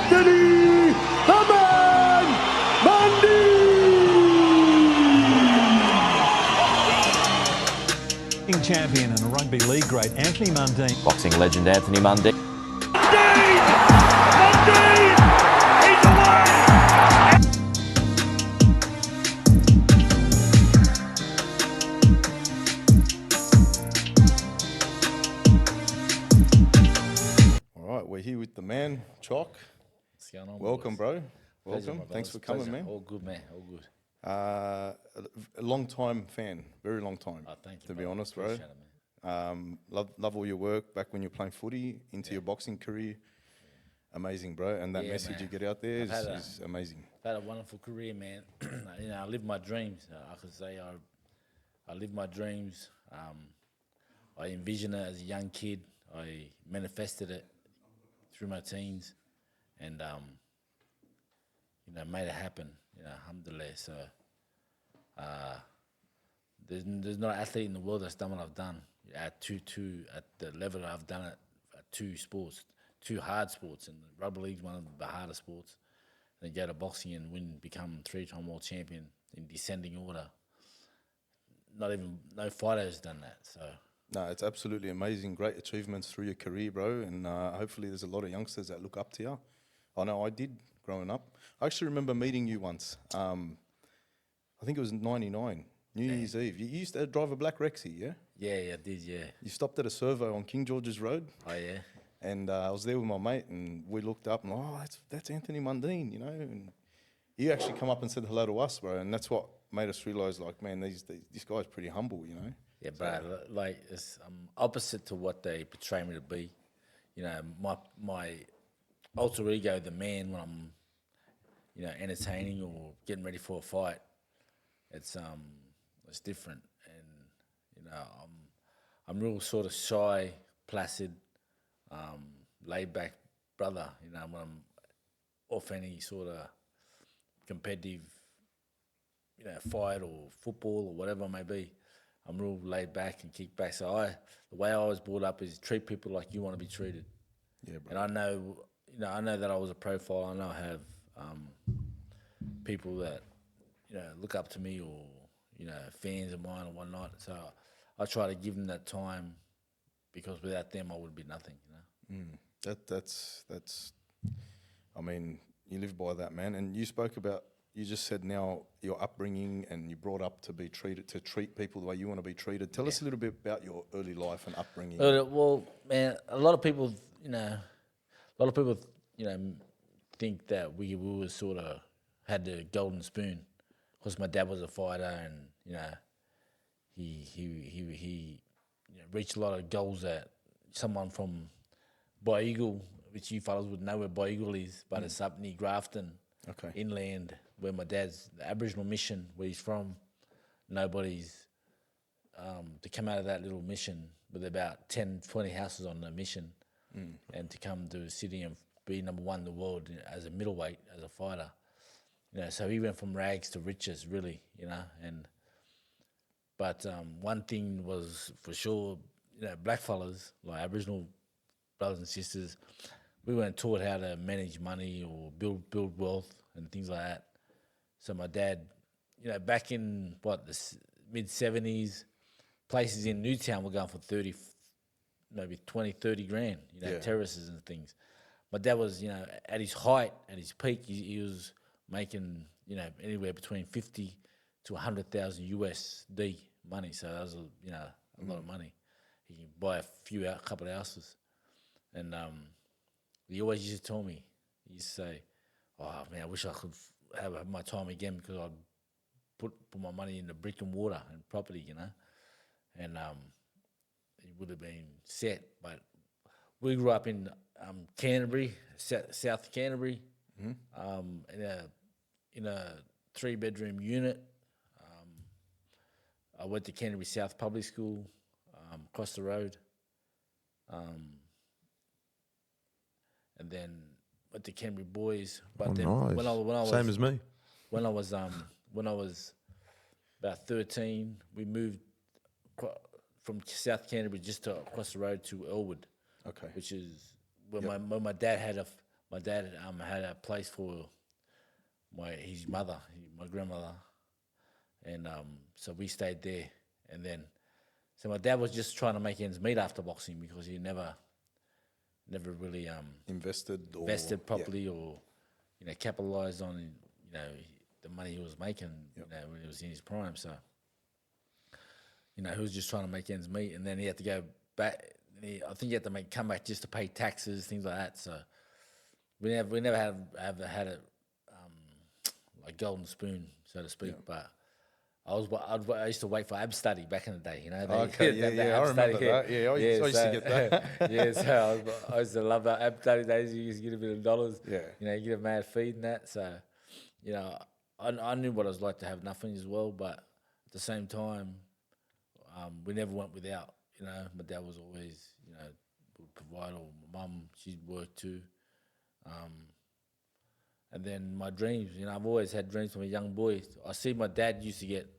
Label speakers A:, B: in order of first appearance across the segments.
A: Anthony the MAN Mundine!
B: Champion and a rugby league great Anthony Mundine.
C: Boxing legend Anthony Mundine.
A: Mundine! Mundine! He's away!
D: All right, we're here with the man, Chalk.
E: What's going on?
D: Welcome, bro.
E: Pleasure,
D: Welcome.
E: my
D: Thanks for
E: brothers.
D: coming,
E: Pleasure.
D: man.
E: All good, man. All good.
D: A long time fan, very long time.
E: Oh, thank you,
D: to be
E: brother.
D: honest, bro.
E: Appreciate it, man.
D: Love all your work back when you were playing footy into your boxing career. Amazing, bro. And that
E: Yeah,
D: message
E: man.
D: you get out there
E: I've had
D: is amazing.
E: I've had a wonderful career, man. You know, I live my dreams. I could say I live my dreams. I envisioned it as a young kid. I manifested it through my teens, and you know, made it happen. You know, alhamdulillah. So there's not an athlete in the world that's done what I've done at the level that I've done it at two sports, two hard sports, and rugby league's one of the hardest sports. Then go to boxing and become 3-time world champion in descending order. No fighter has done that. So
D: No, it's absolutely amazing. Great achievements through your career, bro. And hopefully there's a lot of youngsters that look up to you. I know I did growing up. I actually remember meeting you once. I think it was '99, New Year's Eve. You used to drive a black Rexy, yeah?
E: yeah, I did, yeah.
D: You stopped at a servo on King George's Road.
E: Oh yeah.
D: And I was there with my mate, and we looked up, and that's Anthony Mundine, you know. And he actually come up and said hello to us, bro. And that's what made us realise, like, man, this guy's pretty humble, you know.
E: Yeah, bro. Like it's opposite to what they portray me to be. You know, my alter ego, the man, when I'm, you know, entertaining or getting ready for a fight, it's different. And you know, I'm real sort of shy, placid, laid back brother. You know, when I'm off any sort of competitive, you know, fight or football or whatever it may be, I'm real laid back and kick back. So the way I was brought up is treat people like you want to be treated.
D: Yeah, bro.
E: And I know, you know, I know that I was a profile. I know I have people that, you know, look up to me or, you know, fans of mine or whatnot. So I try to give them that time because without them I would be nothing, you know.
D: That's. I mean, you live by that, man. And you spoke about. You just said now your upbringing and you brought up to treat people the way you want to be treated. Tell us a little bit about your early life and upbringing.
E: Well, man, a lot of people, you know, think that we were sort of had the golden spoon, because my dad was a fighter and you know, he you know, reached a lot of goals that someone from Bay Eagle, which you fellas would know where Bay Eagle is, but it's up near Grafton, inland, where my dad's the Aboriginal mission, where he's from. Nobody's to come out of that little mission with about 10, 20 houses on the mission, and to come to the city and be number one in the world as a middleweight, as a fighter. You know, so he went from rags to riches, really, you know. But one thing was for sure, you know, black fellas, like Aboriginal brothers and sisters, we weren't taught how to manage money or build wealth and things like that. So my dad, you know, back in the mid-70s, places in Newtown were going for 30, maybe 20, 30 grand, you know, terraces and things. My dad was, you know, at his height, at his peak, he was making, you know, anywhere between 50 to 100,000 USD money. So that was, you know, a lot of money. He can buy a couple of houses. And he always used to tell me, he used to say, oh man, I wish I could have my time again, because I'd put my money into brick and mortar and property, you know. And it would have been set. But we grew up in Canterbury, South Canterbury, in a 3-bedroom unit. I went to Canterbury South Public School, across the road, and then went to Canterbury Boys. But then
F: nice.
E: when I was
F: Same as me.
E: when I was about 13, we moved from South Canterbury just across the road to Elwood,
D: Okay.
E: which is where my dad had my dad had a place for his mother, my grandmother, and so we stayed there. And then, so my dad was just trying to make ends meet after boxing because he never really
D: Invested
E: properly or capitalized on the money he was making when he was in his prime. So he was just trying to make ends meet, and then he had to go back. I think he had to come back just to pay taxes, things like that. So we never had a like golden spoon, so to speak. But I used to wait for ab study back in the day.
D: I remember that. Yeah, I used to get that.
E: Yeah, so I used to love that ab study days. You used to get a bit of dollars.
D: Yeah.
E: You get a mad feed and that. So, I knew what it was like to have nothing as well. But at the same time, we never went without. My dad was always, would provide. Or my mum, she worked too. And then my dreams, I've always had dreams from a young boy. I see my dad used to get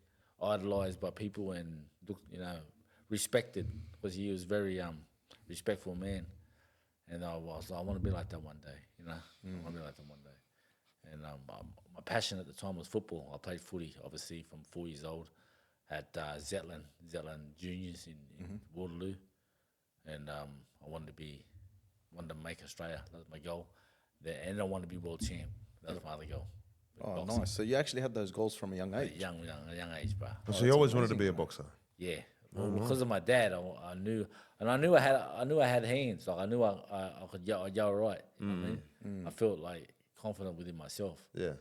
E: idolized by people and respected because he was very respectful man. And I was like, I want to be like that one day, I want to be like that one day. And my passion at the time was football. I played footy, obviously, from 4 years old at Zetland Juniors in Waterloo. And I wanted to make Australia. That was my goal. And I wanted to be world champ. That was my other goal.
D: Oh, nice. So you actually had those goals from a young age?
E: A young age, bro.
C: So you always wanted to be a boxer?
E: Yeah. Well, because of my dad, I knew I had hands. Like I knew I could yell right. You know what I mean? I felt like confident within myself.
C: Yeah.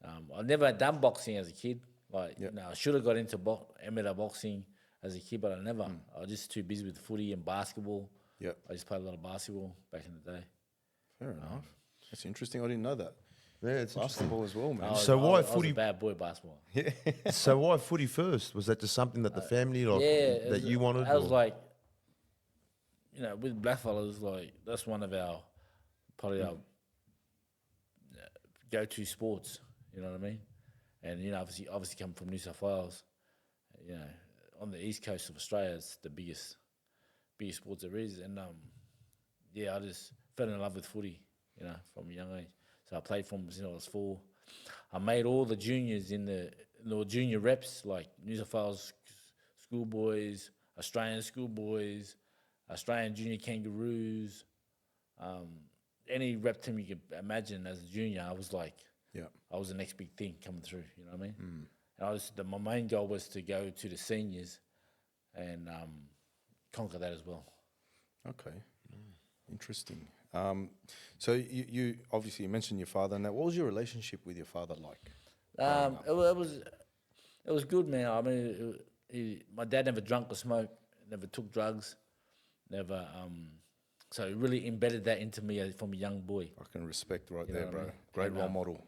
E: I never had done boxing as a kid. Like I should have got into amateur boxing as a kid, but I never. I was just too busy with footy and basketball.
D: Yep.
E: I just played a lot of basketball back in the day.
D: Fair enough. That's interesting. I didn't know that.
C: Yeah, it's
D: basketball as well, man.
C: So why
E: I was
C: footy?
E: a bad boy basketball.
C: So why footy first? Was that just something that the family that you wanted?
E: I was like, with blackfellas, like that's one of our probably our go-to sports. You know what I mean? And obviously coming from New South Wales, on the east coast of Australia, it's the biggest sports there is. And I just fell in love with footy, from a young age. So I played from since I was 4. I made all the juniors in the junior reps, like New South Wales schoolboys, Australian schoolboys, Australian junior kangaroos, any rep team you could imagine as a junior. I was like, I was the next big thing coming through. You know what I mean? And my main goal was to go to the seniors and conquer that as well. Okay,
D: interesting. So you obviously mentioned your father, and that. What was your relationship with your father like?
E: It was good, man. I mean, my dad never drank or smoked, never took drugs, never. So he really embedded that into me from a young boy.
D: I can respect there, bro. I mean? Great role model.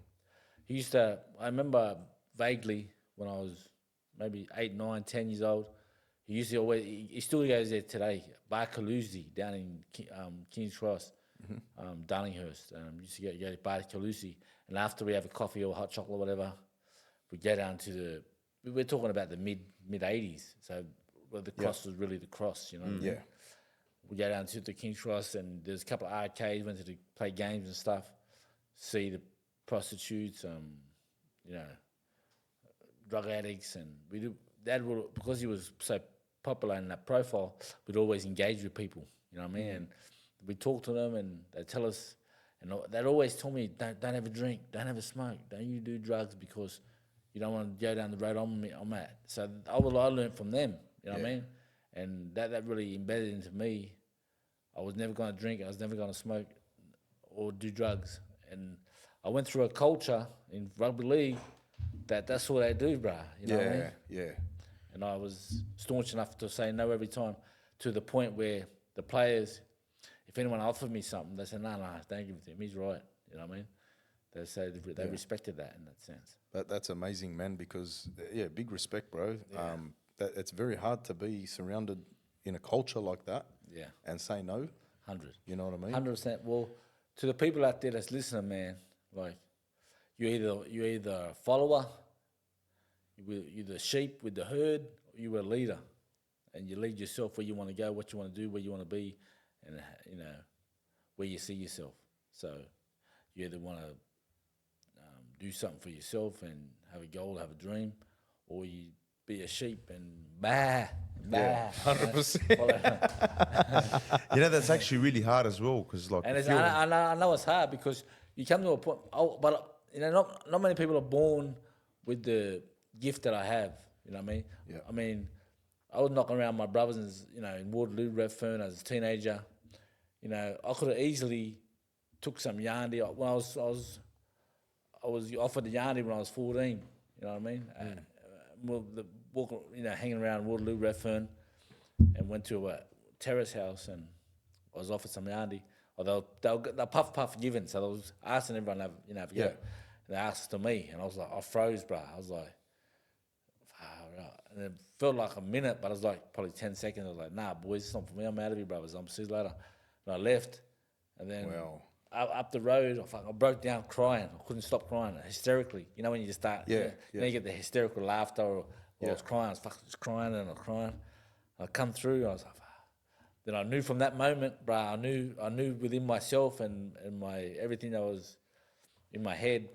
E: He used to. I remember vaguely when I was maybe 8, 9, 10 years old. He used to always. He still goes there today. Bar Calusi down in King's Cross. Darlinghurst. Used to go to Bar Calusi, and after we have a coffee or hot chocolate or whatever, we go down to we're talking about the mid 80s, so the cross was really the cross, you know what I mean? We go down to the King's Cross, and there's a couple of arcades, went to play games and stuff, see the prostitutes, drug addicts, and we do that because he was so popular in that profile, we'd always engage with people, you know what I mean? And we talk to them, and they tell us, and they'd always tell me, don't have a drink, don't have a smoke, don't you do drugs because you don't want to go down the road I'm at. So I learned from them, you know what I mean? And that really embedded into me. I was never going to drink, I was never going to smoke or do drugs. And I went through a culture in rugby league that's what they do, bruh. You know what I mean?
D: Yeah.
E: And I was staunch enough to say no every time, to the point where the players, if anyone offered me something, they said, no, don't give it to him. He's right. You know what I mean? They said they respected that in that sense.
D: That's amazing, man, because, big respect, bro. Yeah. It's very hard to be surrounded in a culture like that and say no.
E: 100.
D: You know what I mean?
E: 100%. Well, to the people out there that's listening, man, like, you're either a follower, you're the sheep with the herd, or you're a leader. And you lead yourself where you want to go, what you want to do, where you want to be, and where you see yourself. So you either want to do something for yourself and have a goal, have a dream, or you be a sheep and bah.
D: 100%.
C: You know, that's actually really hard as well, because like,
E: And
C: if
E: it's,
C: you're-
E: I know it's hard because you come to a point. Oh, but you know, not many people are born with the gift that I have. You know what I mean?
D: Yeah.
E: I mean, I was knocking around my brothers, in Waterloo, Redfern as a teenager. You know, I could have easily took some Yarndi when I was offered the Yarndi when I was 14. You know what I mean? Hanging around Waterloo, Redfern, and went to a terrace house and I was offered some Yarndi. Or they'll puff given, so they was asking everyone to have a go.
D: Yeah.
E: And they asked to me, and I was like, I froze, bro. I was like, far out. And it felt like a minute, but it was like probably 10 seconds. I was like, nah, boys, it's not for me. I'm out of here, brothers. I'm see you later. And I left, and then
D: Wow.
E: up the road, I broke down crying. I couldn't stop crying hysterically. You know when you just start,
D: Yeah,
E: you know, you get the hysterical laughter. Or I was crying. I was fucking just crying and I was crying. I come through. I was like, fuck. Then I knew from that moment, bro. I knew within myself and my everything that was in my head,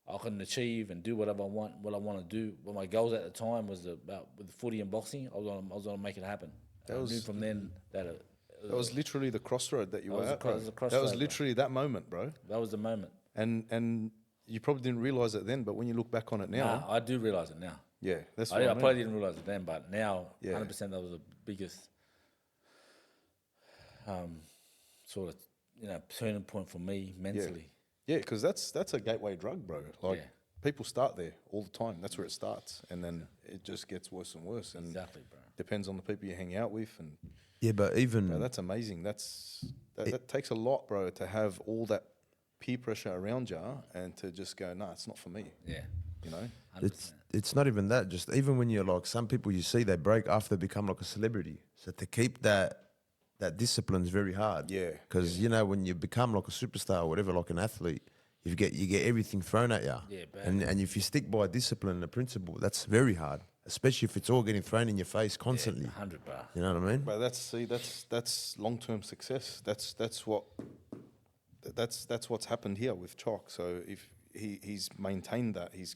E: I can achieve and do whatever I want. What I want to do. What my goals at the time was about with footy and boxing. I was gonna make it happen. I knew from then that
D: That was literally the crossroad that you were at.
E: That was
D: bro.
E: the
D: That
E: crossroad,
D: was
E: bro.
D: literally that moment, bro.
E: that was the moment.
D: And you probably didn't realize it then, but when you look back on it now,
E: Nah, I do realize it now.
D: yeah, that's
E: I
D: what I mean.
E: probably didn't realize it then, but now,
D: Yeah.
E: 100% that was the biggest sort of turning point for me mentally.
D: Yeah, because that's a gateway drug, bro. Like
E: Yeah.
D: people start there all the time. That's where it starts, and then it just gets worse and worse. And
E: Exactly, bro.
D: depends on the people you hang out with, and
C: yeah, but even
D: bro, that's amazing. That takes a lot, bro, to have all that peer pressure around you and to just go, nah, it's not for me.
E: Yeah,
D: You know?
E: 100%.
C: it's not even that. Just even when you're like, some people you see, they break after they become like a celebrity. So to keep that discipline is very hard.
D: Yeah,
C: Because when you become like a superstar or whatever, like an athlete, you get everything thrown at you.
E: Yeah, bad.
C: and if you stick by discipline and a principle, that's very hard. Especially if it's all getting thrown in your face constantly.
E: 100, bro.
C: You know what I mean?
D: But that's long-term success. That's what's happened here with Chalk. So if he's maintained that, he's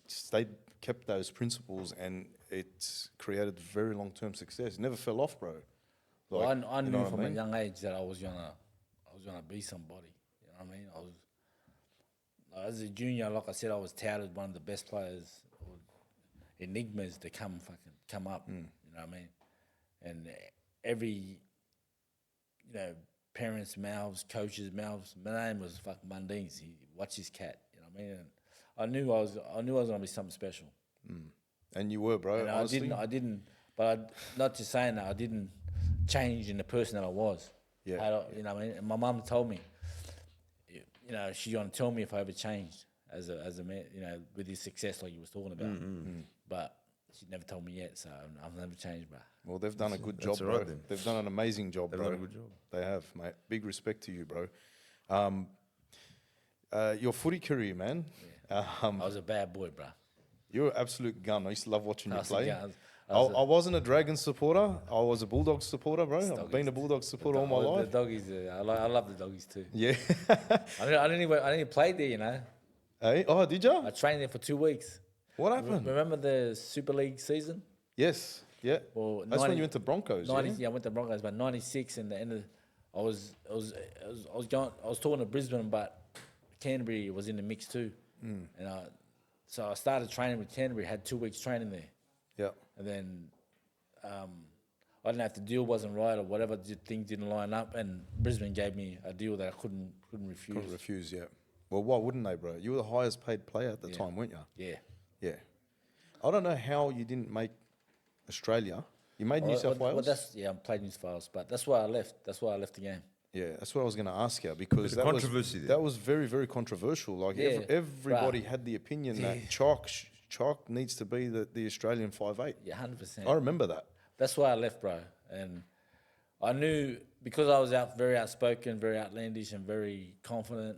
D: kept those principles, and it's created very long-term success. Never fell off, bro.
E: Well, I
D: you
E: knew
D: know what
E: from
D: I
E: a
D: mean?
E: young age that I was gonna be somebody. You know what I mean? As a junior, like I said, I was touted one of the best players, or enigmas to come up. You know what I mean? And every parents' mouths, coaches' mouths. My name was fucking Mundine. Watch his cat. You know what I mean? And I knew I was gonna be something special.
D: And you were, bro.
E: And
D: honestly.
E: not just saying that, I didn't change in the person that I was.
D: Yeah.
E: You know what I mean? And my mum told me, she's gonna tell me if I ever changed as a man, with his success like you was talking about. But she never told me yet, so I've never changed, bro.
D: Well, they've done a good job,
C: all
D: bro.
C: right then.
D: They've done an amazing job,
C: They've
D: bro.
C: done a good job.
D: They have, mate. Big respect to you, bro. Your footy career, man.
E: I was a bad boy, bro.
D: You're an absolute gun. I used to love watching you
E: Classic
D: play.
E: gun.
D: I wasn't a Dragons supporter. I was a Bulldogs supporter, bro. I've been a Bulldogs supporter all my life.
E: The doggies, I love the doggies too.
D: Yeah.
E: I didn't even play there,
D: Hey? Oh, did ya?
E: I trained there for 2 weeks.
D: What happened?
E: Remember the Super League season?
D: Yes. Yeah.
E: Well,
D: That's when you went to Broncos.
E: 90,
D: Yeah?
E: I went to Broncos, but 96 and the end of, I was talking to Brisbane, but Canterbury was in the mix too, and so I started training with Canterbury. Had 2 weeks training there,
D: Yeah.
E: and then I didn't have to deal wasn't right or whatever. Things didn't line up, and Brisbane gave me a deal that I couldn't refuse.
D: Couldn't refuse, yeah. Well, why wouldn't they, bro? You were the highest paid player at the time, weren't you?
E: Yeah.
D: Yeah. I don't know how you didn't make Australia. You made New South Wales?
E: I played New South Wales, but that's why I left. That's why I left the game.
D: Yeah, that's what I was going to ask you, because
C: Bit of controversy there.
D: that was very, very controversial. Like
E: Yeah,
D: everybody
E: bruh.
D: had the opinion that Chalk needs to be the Australian 5'8".
E: Yeah, 100%.
D: I remember that.
E: That's why I left, bro. And I knew because I was very outspoken, very outlandish, and very confident.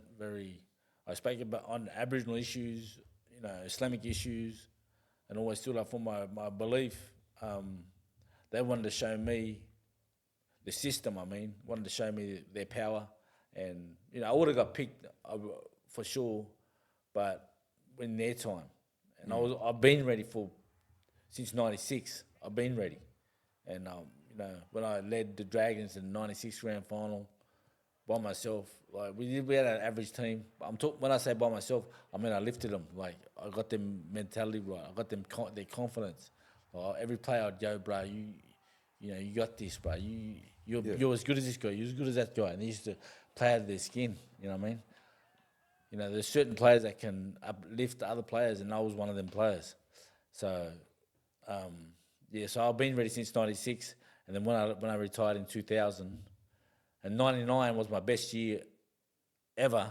E: I spoke about on Aboriginal issues, Islamic issues, and always stood up for my belief. They wanted to show me the system. Wanted to show me their power and you know I would have got picked for sure, but in their time, and I've been ready since '96. I've been ready, and you know when I led the Dragons in the '96 grand final by myself, like we had an average team. When I say by myself, I mean I lifted them. Like I got them mentality right. I got them their confidence. Every player I'd go, bro, you know, you got this, bro. You're as good as this guy. You're as good as that guy. And they used to play out of their skin. You know what I mean? You know, there's certain players that can uplift other players, and I was one of them players. So, so I've been ready since '96, and then when I retired in 2000, and '99 was my best year ever,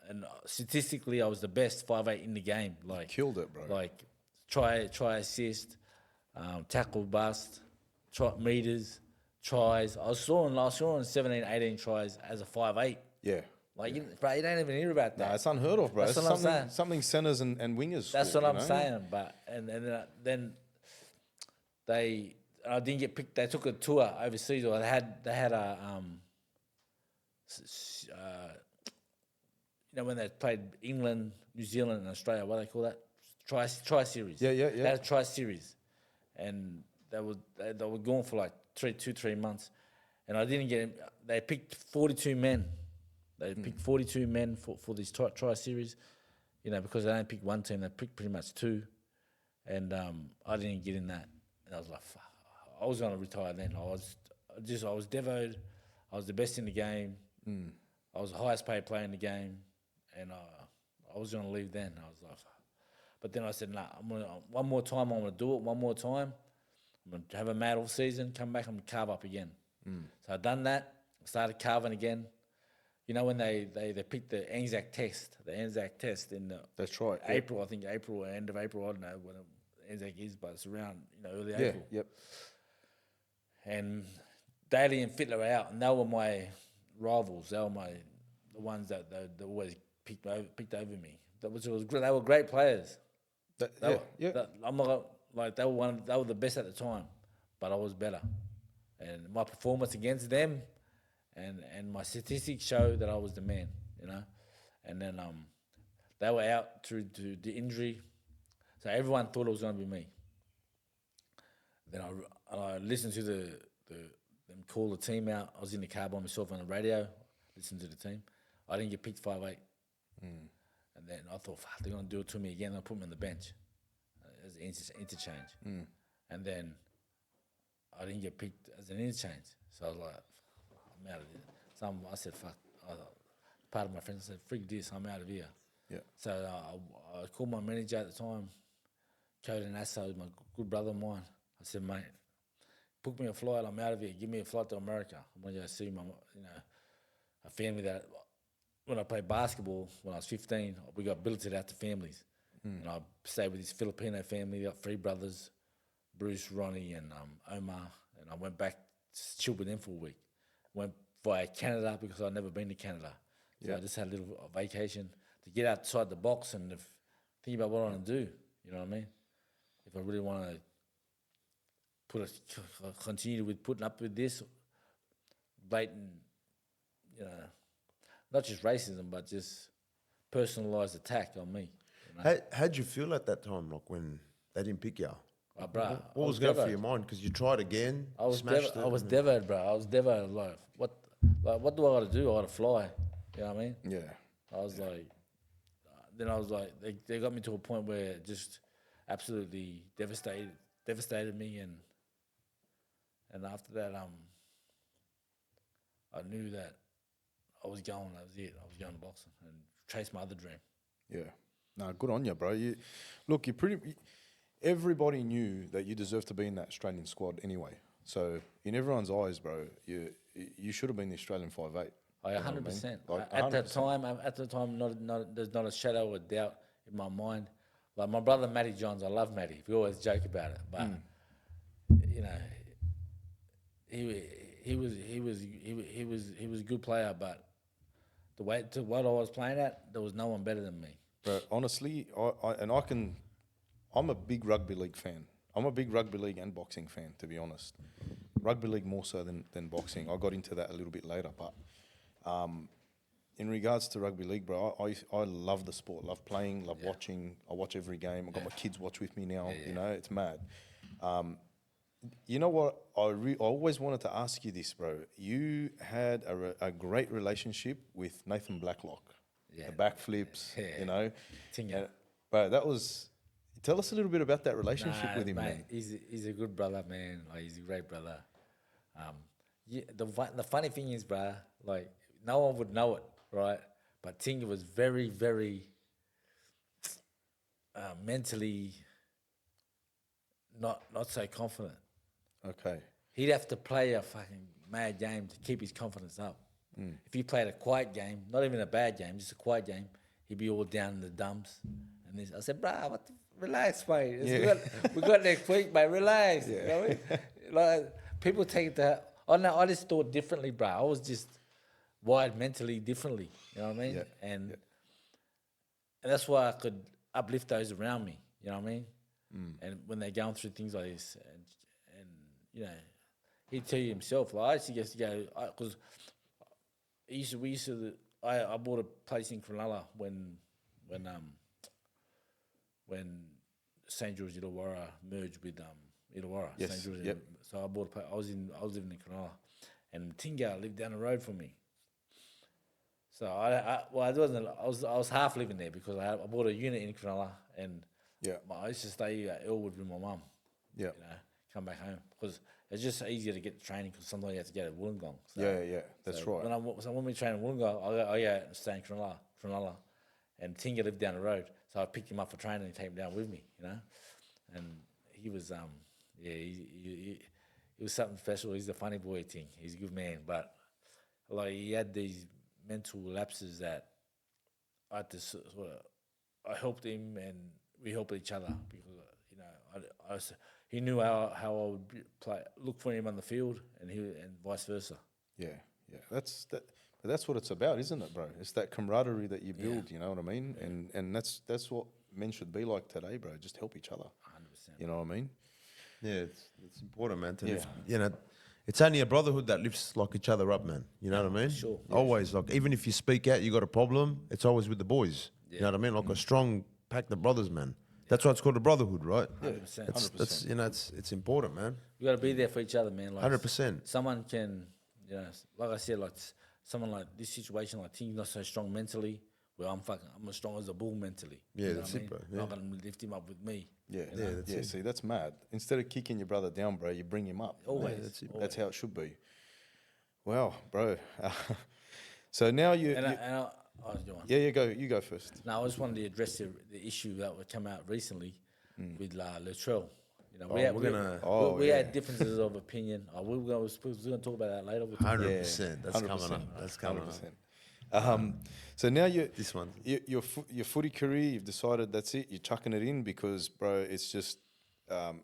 E: and statistically I was the best 5'8" in the game. Like
D: Killed it, bro.
E: Like try assist, tackle bust, meters, tries. I was scoring 17, 18 tries as a 5'8".
D: Yeah.
E: Like, bro, you don't even hear about that.
D: Nah, it's unheard of, bro.
E: That's
D: It's
E: what I'm saying.
D: something centers and wingers.
E: That's
D: score,
E: what I'm
D: you know?
E: saying. But then I didn't get picked. They took a tour overseas, or they had a you know when they played England, New Zealand, and Australia. What do they call that? Tri series.
D: Yeah.
E: They had a tri series, and they were gone for like 3 months, and I didn't get him. They picked 42 men. They picked 42 men for this tri series, you know, because they don't pick one team. They picked pretty much 2, and I didn't get in that, and I was like, fuck. I was going to retire then. I was devoed. I was the best in the game. I was the highest paid player in the game, and I was going to leave then. I was like, but then I said, nah, one more time. I'm going to do it one more time. I'm going to have a mad off season, come back, I'm going to carve up again. So I done that. I started carving again. You know when they picked the Anzac test in
D: That's right.
E: April, I think April, end of April. I don't know when Anzac is, but it's around early
D: Yeah.
E: April.
D: Yep.
E: And Daly and Fittler were out, and they were my rivals. They were the ones that always picked over me. They were great players. I'm not like they were the best at the time, but I was better, and my performance against them, and my statistics show that I was the man, you know. And then they were out through to the injury, so everyone thought it was going to be me. Then I listened to them call the team out. I was in the car by myself on the radio, listening to the team. I didn't get picked 5'8", and then I thought, fuck, they're going to do it to me again. They'll put me on the bench as an interchange, and then I didn't get picked as an interchange. So I was like, I'm out of here. I said, fuck. Part of my friends said, frig this, I'm out of here.
D: Yeah.
E: So I called my manager at the time, Cody Nassau, my good brother of mine. I said, mate, book me a flight. I'm out of here. Give me a flight to America. I'm going to go see a family that, when I played basketball when I was 15, we got billeted out to families. And I stayed with this Filipino family. Got 3 brothers, Bruce, Ronnie, and Omar. And I went back to chill with them for a week. Went via Canada because I'd never been to Canada. So I just had a little vacation to get outside the box and think about what I want to do. You know what I mean? If I really want to continue with putting up with this blatant, not just racism, but just personalised attack on me. You know?
C: How'd you feel at that time, like when they didn't pick you?
E: Bro,
C: What was going through your mind? Because you tried again, smashed it.
E: I was devastated, bro. I was devastated. What do I got to do? I got to fly. You know what I mean?
D: Yeah.
E: I was like, they got me to a point where it just absolutely devastated me, and after that, I knew that I was going. That was it. I was going to boxing and chase my other dream.
D: Yeah. No, good on you, bro. Everybody knew that you deserved to be in that Australian squad anyway. So in everyone's eyes, bro, you should have been the Australian 5'8".
E: 100%.
D: Like,
E: At the time, there's not a shadow of doubt in my mind. Like my brother Matty Johns, I love Matty. We always joke about it, but he was a good player. But the way to what I was playing at, there was no one better than me.
D: But honestly, I'm a big rugby league fan. I'm a big rugby league and boxing fan, to be honest. Rugby league more so than boxing. I got into that a little bit later, but In regards to rugby league, bro, I love the sport, love playing, love watching. I watch every game. I've got my kids watch with me now. You know, it's mad. You know what? I always wanted to ask you this, bro. You had a great relationship with Nathan Blacklock. The backflips, you know.
E: Tinga.
D: Bro, that was. Tell us a little bit about that relationship with him,
E: mate,
D: man.
E: he's a good brother, man. Like, he's a great brother. Yeah, the funny thing is, bro, like, no one would know it, right? But Tinga was very, very mentally not so confident.
D: Okay.
E: He'd have to play a fucking mad game to keep his confidence up. If he played a quiet game, not even a bad game, just a quiet game, he'd be all down in the dumps. And this, I said, "Bruh, relax, mate. We got next week, mate. Relax." You know what I mean? Like, people take it to. Oh no, I just thought differently, bro. I was just wired mentally differently. You know what I mean? And that's why I could uplift those around me. You know what I mean? And when they're going through things like this, and you know, he'd tell you himself. Like, I used to get to go because I bought a place in Cronulla when St George Illawarra merged with Illawarra.
D: Yes,
E: St George.
D: yep.
E: So I bought a place. I was living in Cronulla, and Tinga lived down the road from me. So I was half living there because I bought a unit in Cronulla, and I used to stay at Elwood with my mum.
D: Yeah.
E: You know, come back home because it's just easier to get to training because sometimes you have to go to Wollongong. So,
D: Yeah, that's right.
E: When we train in Wollongong, I go and stay in Cronulla, and Tinga lived down the road, so I picked him up for training and take him down with me, you know. And he was he was something special. He's a funny boy, Ting. He's a good man, but like, he had these mental lapses that I had to sort of, I helped him and we helped each other because, you know, he knew how I would look for him on the field, and vice versa.
D: Yeah. But that's what it's about, isn't it, bro? It's that camaraderie that you build. You know what I mean? And that's what men should be like today, bro. Just help each other.
E: 100%.
D: You know what I mean?
C: Yeah, it's important, man. You know, it's only a brotherhood that lifts like each other up, man. You know what I mean?
E: Sure.
C: Always, like, even if you speak out, you got a problem, it's always with the boys. You know what I mean? Like a strong pack of brothers, man. That's why it's called a brotherhood, right?
E: 100%.
C: That's you know, it's important, man.
E: You got to be there for each other, man. Like,
C: 100%.
E: Someone can, you know, like I said, like someone like this situation, like Ting's not so strong mentally. Well, I'm as strong as a bull mentally.
C: Yeah,
E: you know
C: that's
E: what I
C: it,
E: mean?
C: bro. Yeah.
E: Not gonna lift him up with me.
D: Yeah,
E: you know?
C: that's it.
D: See, that's mad. Instead of kicking your brother down, bro, you bring him up.
E: Always.
C: Yeah, that's it.
D: That's how it should be. Wow, bro. So now you. You go first.
E: No, I just wanted to address the issue that would come out recently with Latrell. You know, we had differences of opinion. We're going to talk about that later.
C: 100%. That's coming up. That's coming up.
D: So now
C: This one.
D: your footy career, you've decided that's it. You're chucking it in because, bro, it's just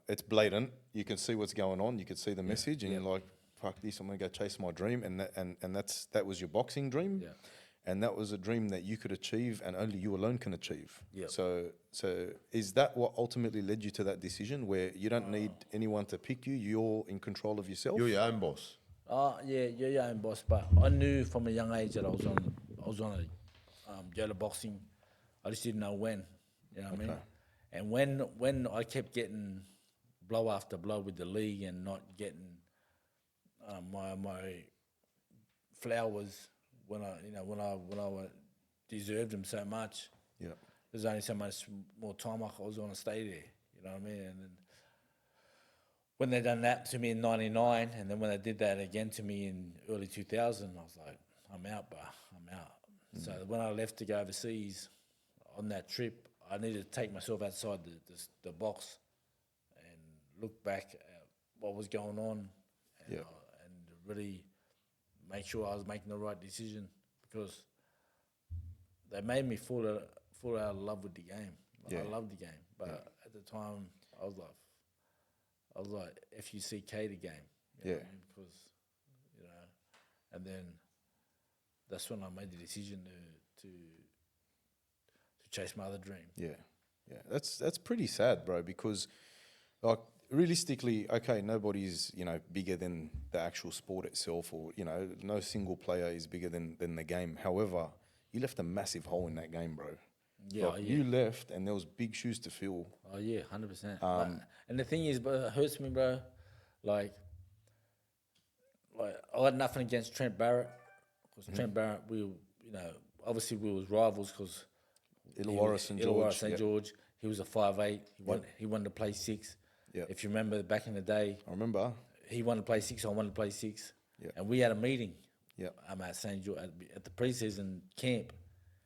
D: it's blatant. You can see what's going on. You can see the message, and you're like, "Fuck this! I'm gonna go chase my dream." And that was your boxing dream.
E: Yeah.
D: And that was a dream that you could achieve, and only you alone can achieve.
E: Yep.
D: So is that what ultimately led you to that decision, where you don't need anyone to pick you? You're in control of yourself.
C: You're your own boss.
E: Yeah, you're your own boss. But I knew from a young age that I was on a go to boxing. I just didn't know when. You know what I mean? And when I kept getting blow after blow with the league and not getting my flowers when I deserved them so much.
D: Yeah.
E: There's only so much more time I was going to stay there. You know what I mean? And then when they done that to me in '99, and then when they did that again to me in early 2000, I was like, I'm out, bro. I'm out. So when I left to go overseas on that trip, I needed to take myself outside the box and look back at what was going on, and really make sure I was making the right decision, because they made me fall out of love with the game. Like, I loved the game, but at the time I was like FUCK the game. You know what I mean? Because, you know, and then that's when I made the decision to chase my other dream.
D: Yeah. That's pretty sad, bro, because like realistically, okay, nobody's, bigger than the actual sport itself, or, no single player is bigger than the game. However, you left a massive hole in that game, bro.
E: Yeah,
D: Like, you left and there was big shoes to fill.
E: Oh yeah, 100%. And the thing is, but it hurts me, bro. Like I had nothing against Trent Barrett, because Trent Barrett, obviously we was rivals because
D: Illawarra St. George.
E: Illawarra St. George. He was a 5'8". He wanted to play 6.
D: Yep.
E: If you remember back in the day,
D: I remember.
E: he wanted to play 6. I wanted to play 6.
D: Yep.
E: And we had a meeting.
D: Yep.
E: At St. George at the preseason camp.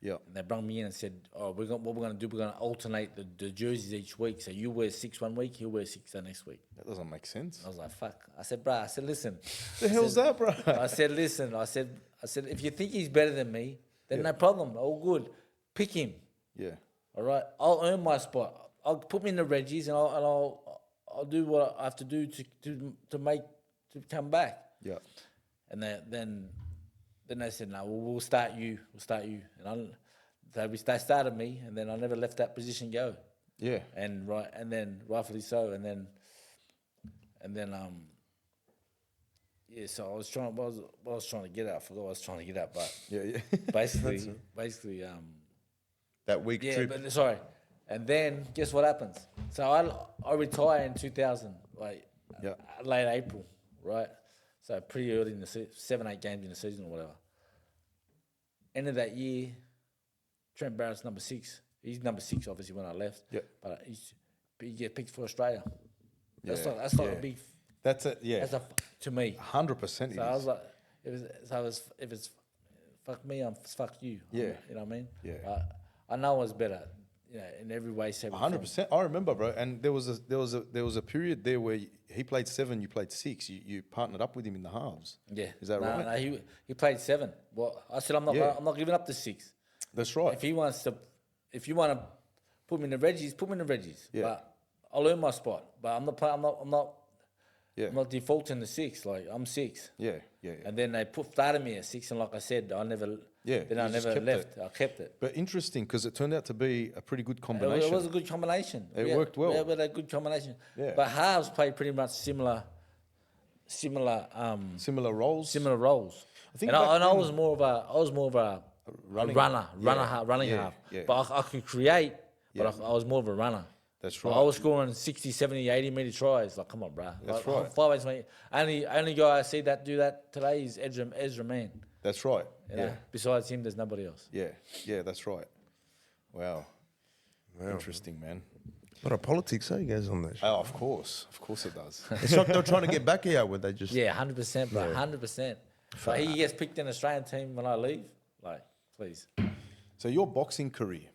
D: Yeah.
E: And they brought me in and said, "Oh, what we're going to do? We're going to alternate the jerseys each week. So you wear 6 one week, he'll wear 6 the next week."
D: That doesn't make sense.
E: I was like, "Fuck!" I said, "Bruh," I said, "Listen."
D: The hell's that, bro?
E: I said, "Listen." I said, if you think he's better than me, then no problem. All good. Pick him.
D: Yeah.
E: All right. I'll earn my spot. I'll put me in the Reggies, and I'll do what I have to do to come back.
D: Yeah.
E: And then they said, "No, we'll start you. We'll start you." And they started me, and then I never left that position go.
D: Yeah.
E: And then rightfully so. And then yeah. So I was trying. What I was trying to get at. I forgot what I was trying to get at, but
D: Yeah.
E: basically,
C: That week
E: yeah.
C: trip.
E: But sorry. And then guess what happens? So I retire in 2000,
D: Yeah.
E: late April, right? So pretty early in the 7-8 games in the season or whatever. End of that year, Trent Barrett's number 6. He's number 6, obviously, when I left.
D: Yeah.
E: But he gets picked for Australia. That's
D: Yeah,
E: like
D: yeah.
E: a big.
D: That's it. Yeah.
E: That's to me.
D: 100%.
E: So I was like, if it's fuck me, it's fuck you.
D: Yeah.
E: You know what I mean?
D: Yeah.
E: I know I was better, in every way, shape, or form.
D: 100%. I remember, bro. And there was a period there where he played 7, you played 6. You partnered up with him in the halves.
E: Yeah.
D: Is that right?
E: No, he played 7. Well, I said I'm not giving up the 6.
D: That's right.
E: If you want to put me in the Reggies, put me in the Reggies.
D: Yeah.
E: But I'll earn my spot. But I'm not
D: Yeah.
E: I'm not defaulting to 6. Like, I'm 6.
D: Yeah. Yeah.
E: And then they started me at 6, and like I said, I never.
D: Yeah,
E: Then I
D: you just
E: never
D: kept
E: left.
D: it.
E: I kept it.
D: But interesting, because it turned out to be a pretty good combination.
E: It was a good combination.
D: It worked well.
E: Yeah, we had a good combination.
D: Yeah.
E: But halves played pretty much similar
D: Similar roles.
E: similar roles.
D: I think
E: and
D: back
E: I
D: then-
E: was more of a
D: running-
E: running
D: yeah,
E: half.
D: yeah.
E: But I could create, but
D: Yeah.
E: I was more of a runner.
D: That's
E: But
D: right.
E: I was scoring 60, 70, 80 metre tries. Like, come on, bro.
D: That's
E: like,
D: right.
E: 5 8 only guy I see do that today is Ezra Man.
D: That's right.
E: You know?
D: Yeah.
E: Besides him, there's nobody else.
D: Yeah. Yeah, that's right. Wow. Interesting, man.
C: A lot of politics, eh, guys, on that.
D: Oh, of course. Of course it does.
C: It's like they're trying to get back here, where they just.
E: Yeah, 100%, bro. 100%. But he gets picked in the Australian team when I leave. Like, please.
D: So your boxing career,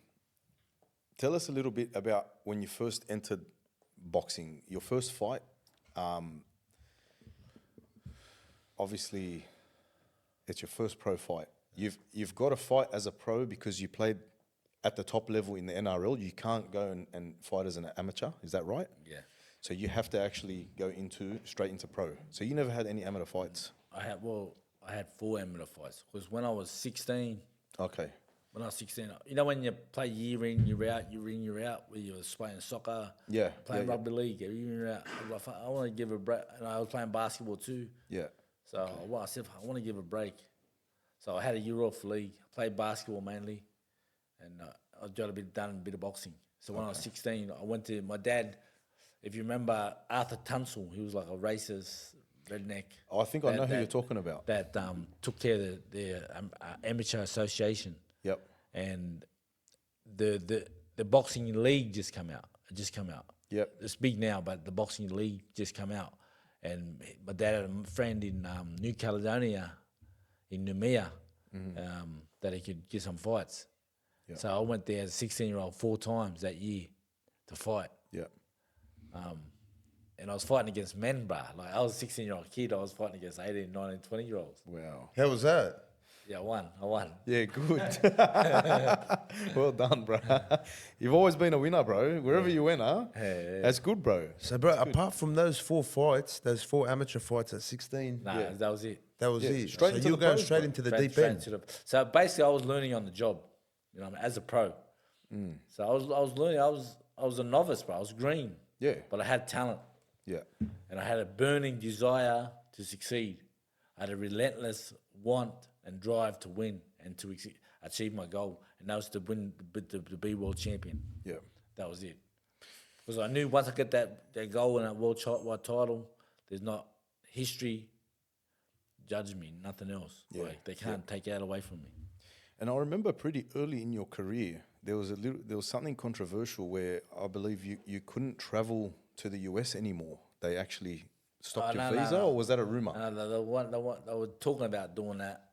D: tell us a little bit about when you first entered boxing, your first fight. Obviously, it's your first pro fight. You've got to fight as a pro because you played at the top level in the NRL. You can't go and fight as an amateur. Is that right?
E: Yeah.
D: So you have to actually go straight into pro. So you never had any amateur fights?
E: I had 4 amateur fights. Because when I was 16,
D: Okay.
E: when you play year in, year out, where you was playing soccer,
D: Yeah,
E: playing
D: yeah,
E: rugby league, year in, year out. I was like, I want to give a break. And I was playing basketball too.
D: Yeah.
E: So I said, I want to give a break. So I had a year off league, played basketball mainly, and I got a bit of boxing. So when I was 16, I went to my dad. If you remember Arthur Tunstall, he was like a racist redneck.
D: I think I know who you're talking about.
E: That took care of the amateur association.
D: Yep.
E: And the boxing league just come out.
D: Yep.
E: It's big now, but the boxing league just come out. And my dad had a friend in New Caledonia, in Noumea, that he could get some fights.
D: Yep.
E: So I went there as a 16-year-old 4 times that year to fight.
D: Yep.
E: And I was fighting against men, bruh. Like, I was a 16-year-old kid. I was fighting against 18, 19, 20-year-olds.
D: Wow.
C: How was that?
E: Yeah, I won.
D: Yeah, good. Well done, bro. You've always been a winner, bro. Wherever you went, huh?
E: Yeah.
D: That's good, bro.
C: So, bro, apart from those 4 fights, those 4 amateur fights at 16,
E: Nah,
D: Yeah.
E: that was it.
C: that was
D: Yeah,
C: it.
D: straight
C: So
D: into
C: you were
D: the
C: going
D: pros,
C: straight
D: bro.
C: into the
E: Straight-
C: deep
E: straight
C: end.
E: to the- so basically, I was learning on the job, as a pro. So I was learning. I was a novice, bro. I was green.
D: Yeah.
E: But I had talent.
D: Yeah.
E: And I had a burning desire to succeed. I had a relentless want and drive to win and to achieve my goal, and that was to win, to be world champion.
D: Yeah.
E: That was it. Because I knew once I get that goal and that world title, there's not history judge me, nothing else.
D: Yeah.
E: Like they can't take that away from me.
D: And I remember pretty early in your career, there was something controversial where I believe you couldn't travel to the US anymore. They actually stopped your visa, or was that a rumor?
E: The one they were talking about doing that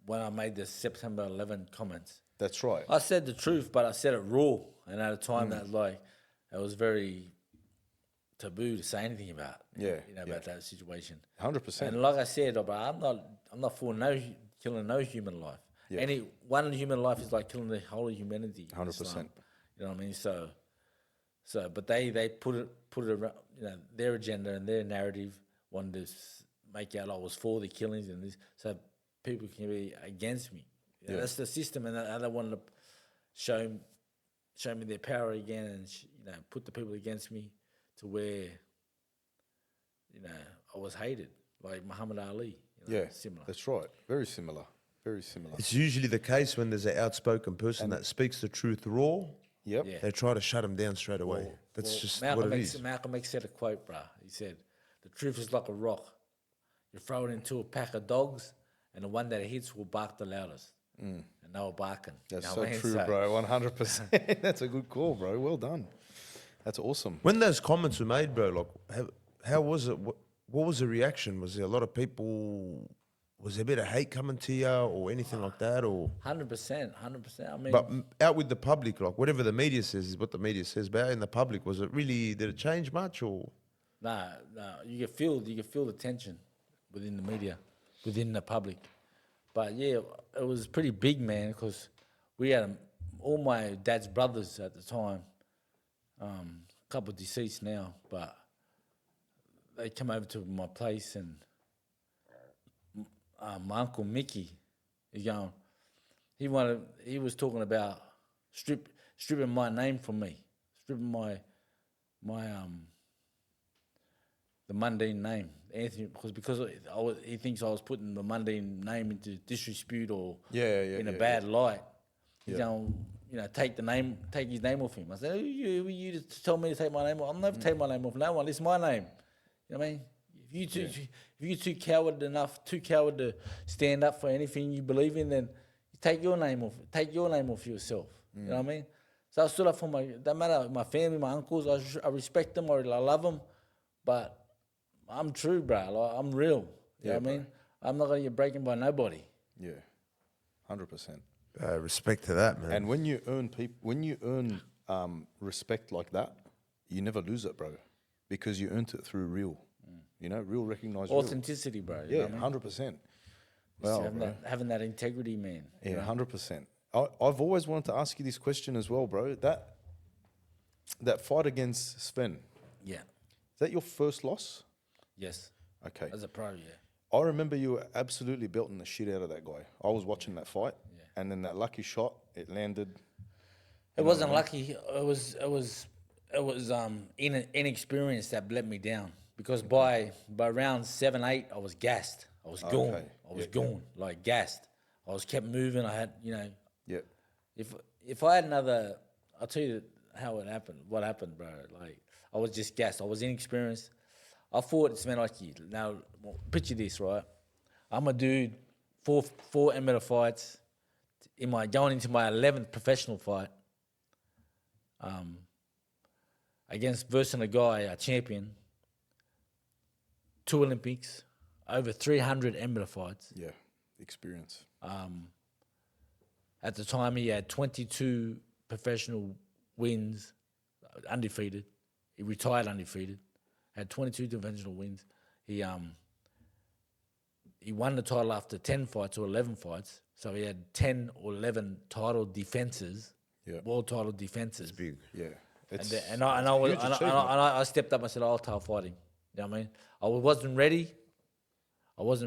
E: when I made the September 11 comments.
D: That's right.
E: I said the truth, but I said it raw, and at a time that like it was very taboo to say anything about.
D: Yeah,
E: About that situation.
D: 100%.
E: And like I said, but I'm not for killing no human life.
D: Yeah.
E: Any one human life is like killing the whole of humanity.
D: 100%.
E: You know what I mean? So, but they put it around, their agenda and their narrative wanted to make out I was for the killings and this, so people can be against me. That's the system, and they wanted to show me their power again, and put the people against me to where I was hated, like Muhammad Ali. Similar.
D: That's right. Very similar. Very similar.
C: It's usually the case when there's an outspoken person that speaks the truth raw.
D: Yep.
E: Yeah.
C: They try to shut him down straight away. That's just what it is.
E: Malcolm X said a quote, bruh. He said, "The truth is like a rock. You throw it into a pack of dogs, and the one that it hits will bark the loudest." And they were barking.
D: That's
E: you know
D: so
E: what I mean?
D: true, bro. 100%. That's a good call, bro. Well done. That's awesome.
C: When those comments were made, bro, like, how was it? What was the reaction? Was there a lot of people? Was there a bit of hate coming to you or anything like that? Or
E: 100%. I mean,
C: but out with the public, like whatever the media says is what the media says. But out in the public, was it really? Did it change much? Or
E: nah. You can feel the tension within the media, within the public. But yeah, it was pretty big, man, because we had all my dad's brothers at the time, a couple of deceased now, but they come over to my place, and my uncle Mickey is going. He was talking about stripping my name from me, stripping my the Mundine name, Anthony, because he thinks I was putting the Mundine name into disrepute or in a bad light. He's going, take his name off him. I said, who you to tell me to take my name off? I'll never take my name off no one. It's my name. You know what I mean? If you're too coward to stand up for anything you believe in, then you take your name off. Take your name off yourself. You know what I mean? So I stood up for don't matter, my family, my uncles. I respect them, I love them, but I'm true, bro. Like, I'm real. You know what I mean? I'm not gonna get breaking by nobody.
D: Yeah, 100%.
C: respect to that, man.
D: And when you earn respect like that, you never lose it, bro, because you earned it through real, real recognized
E: Authenticity, bro. You know
D: Yeah,
E: what I mean?
D: 100%.
E: Just
D: Well,
E: having that integrity, man.
D: yeah, 100%. I've always wanted to ask you this question as well, bro. That fight against Sven,
E: Yeah.
D: is that your first loss?
E: Yes.
D: Okay.
E: As a pro, yeah.
D: I remember you were absolutely belting the shit out of that guy. I was watching that fight, and then that lucky shot, it landed.
E: It wasn't lucky. It was inexperience that let me down, because by round 7, 8, I was gassed. I was gone.
D: Okay.
E: I was gone, like gassed. I was kept moving. I had,
D: Yeah.
E: if I had another, I'll tell you how it happened. What happened, bro? Like, I was just gassed. I was inexperienced. I fought Sven like, now picture this, right? I'm a dude, four amateur fights, going into my 11th professional fight, versus a guy, a champion, 2 Olympics, over 300 amateur fights.
D: Yeah. Experience.
E: At the time, he had 22 professional wins, undefeated. He retired undefeated. Had 22 conventional wins. He won the title after 10 fights or 11 fights. So he had 10 or 11 title defenses, world title defenses.
C: Big.
D: Yeah.
E: I stepped up. I said, I'll title fighting. You know what I mean? I wasn't ready. As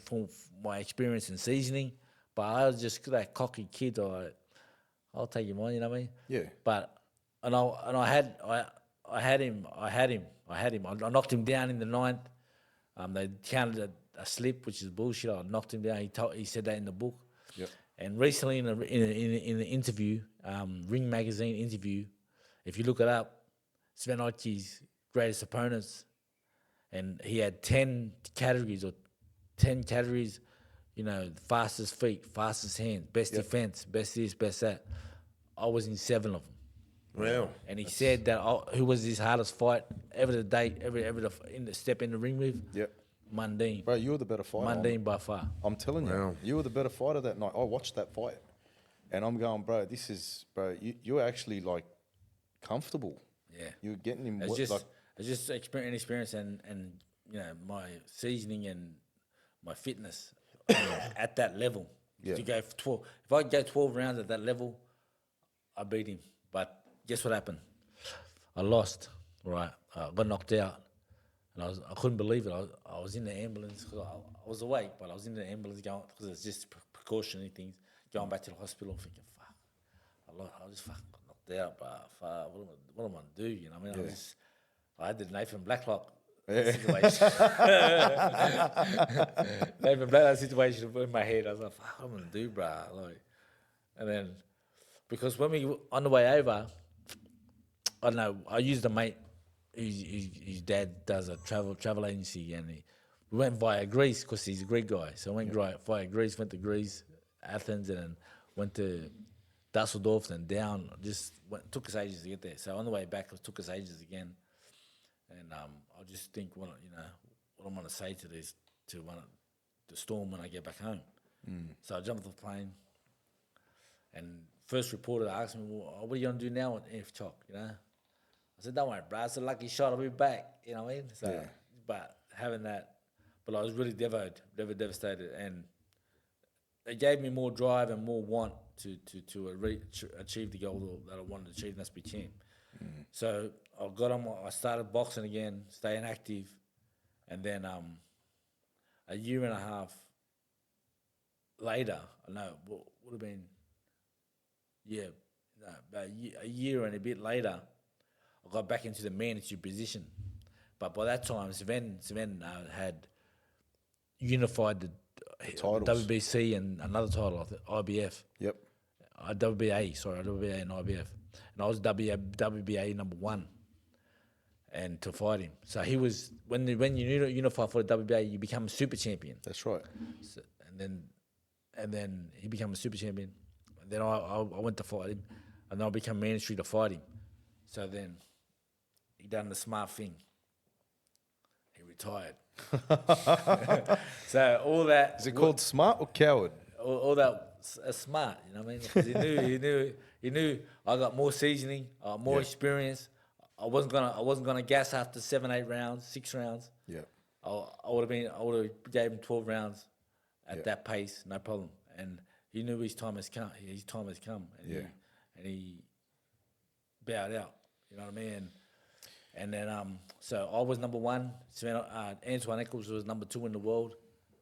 E: for my experience in seasoning, but I was just that cocky kid. I'll take him on. You know what I mean?
D: Yeah.
E: But I had him. I knocked him down in the ninth. They counted a slip, which is bullshit. I knocked him down. He said that in the book.
D: Yep.
E: And recently in the interview, Ring Magazine interview, if you look it up, Sven Otke's greatest opponents, and he had 10 categories, you know, fastest feet, fastest hands, best defense, best this, best that. I was in 7 of them.
C: Wow.
E: And he said that who was his hardest fight ever to date, ever in the step in the ring with?
D: Yep.
E: Mundine.
D: Bro, you were the better fighter.
E: Mundine by far.
D: I'm telling you,
C: Wow.
D: you were the better fighter that night. I watched that fight, and I'm going, bro, you're actually like comfortable.
E: Yeah.
D: You're getting him.
E: It's
D: like,
E: just experience and you know, my seasoning and my fitness at that level.
D: Yeah.
E: To go for 12, if I go 12 rounds at that level, I beat him. But guess what happened? I lost. Right, I got knocked out, and I couldn't believe it. I was in the ambulance because I was awake, but I was in the ambulance going because it's just precautionary things. Going back to the hospital, thinking, fuck, I just fucking got knocked out, but fuck, what am I gonna do? You know what I mean? I had the Nathan Blacklock situation. Nathan Blacklock situation in my head. I was like, fuck, what am I gonna do, bro? Like, and then because when we on the way over, I don't know, I used a mate. His dad does a travel agency, and we went via Greece because he's a Greek guy. So I went via Greece, went to Greece, Athens, and then went to Dusseldorf and down. Took us ages to get there. So on the way back, it took us ages again. And I just think, what I'm going to say to the Storm when I get back home. So I jumped off the plane, and first reporter asked me, well, what are you going to do now at F Chalk, you know? I said, don't worry, bro. It's a lucky shot. I'll be back. You know what I mean? So, but having that, but I was really devastated, and it gave me more drive and more want to achieve the goal that I wanted to achieve, and that's be champ. So I got on. I started boxing again, staying active, and then a year and a half later, would have been, about a year and a bit later, I got back into the manager position. But by that time, Sven had unified the
D: Titles.
E: WBC and another title, IBF.
D: Yep.
E: WBA and IBF. And I was WBA number 1 and to fight him. So he was, when you unify for the WBA, you become a super champion.
D: That's right.
E: So, and then he became a super champion. And then I went to fight him, and then I became mandatory to fight him. So then he done the smart thing. He retired. So all that.
D: Is it called smart or coward?
E: All that smart, you know what I mean? 'Cause he knew I got more seasoning, more experience. I wasn't gonna gas after 7, 8 rounds, 6 rounds.
D: Yeah.
E: I would have gave him 12 rounds at that pace, no problem. And he knew his time has come. And he bowed out. You know what I mean? And then so I was number 1. Antoine Eccles was number 2 in the world,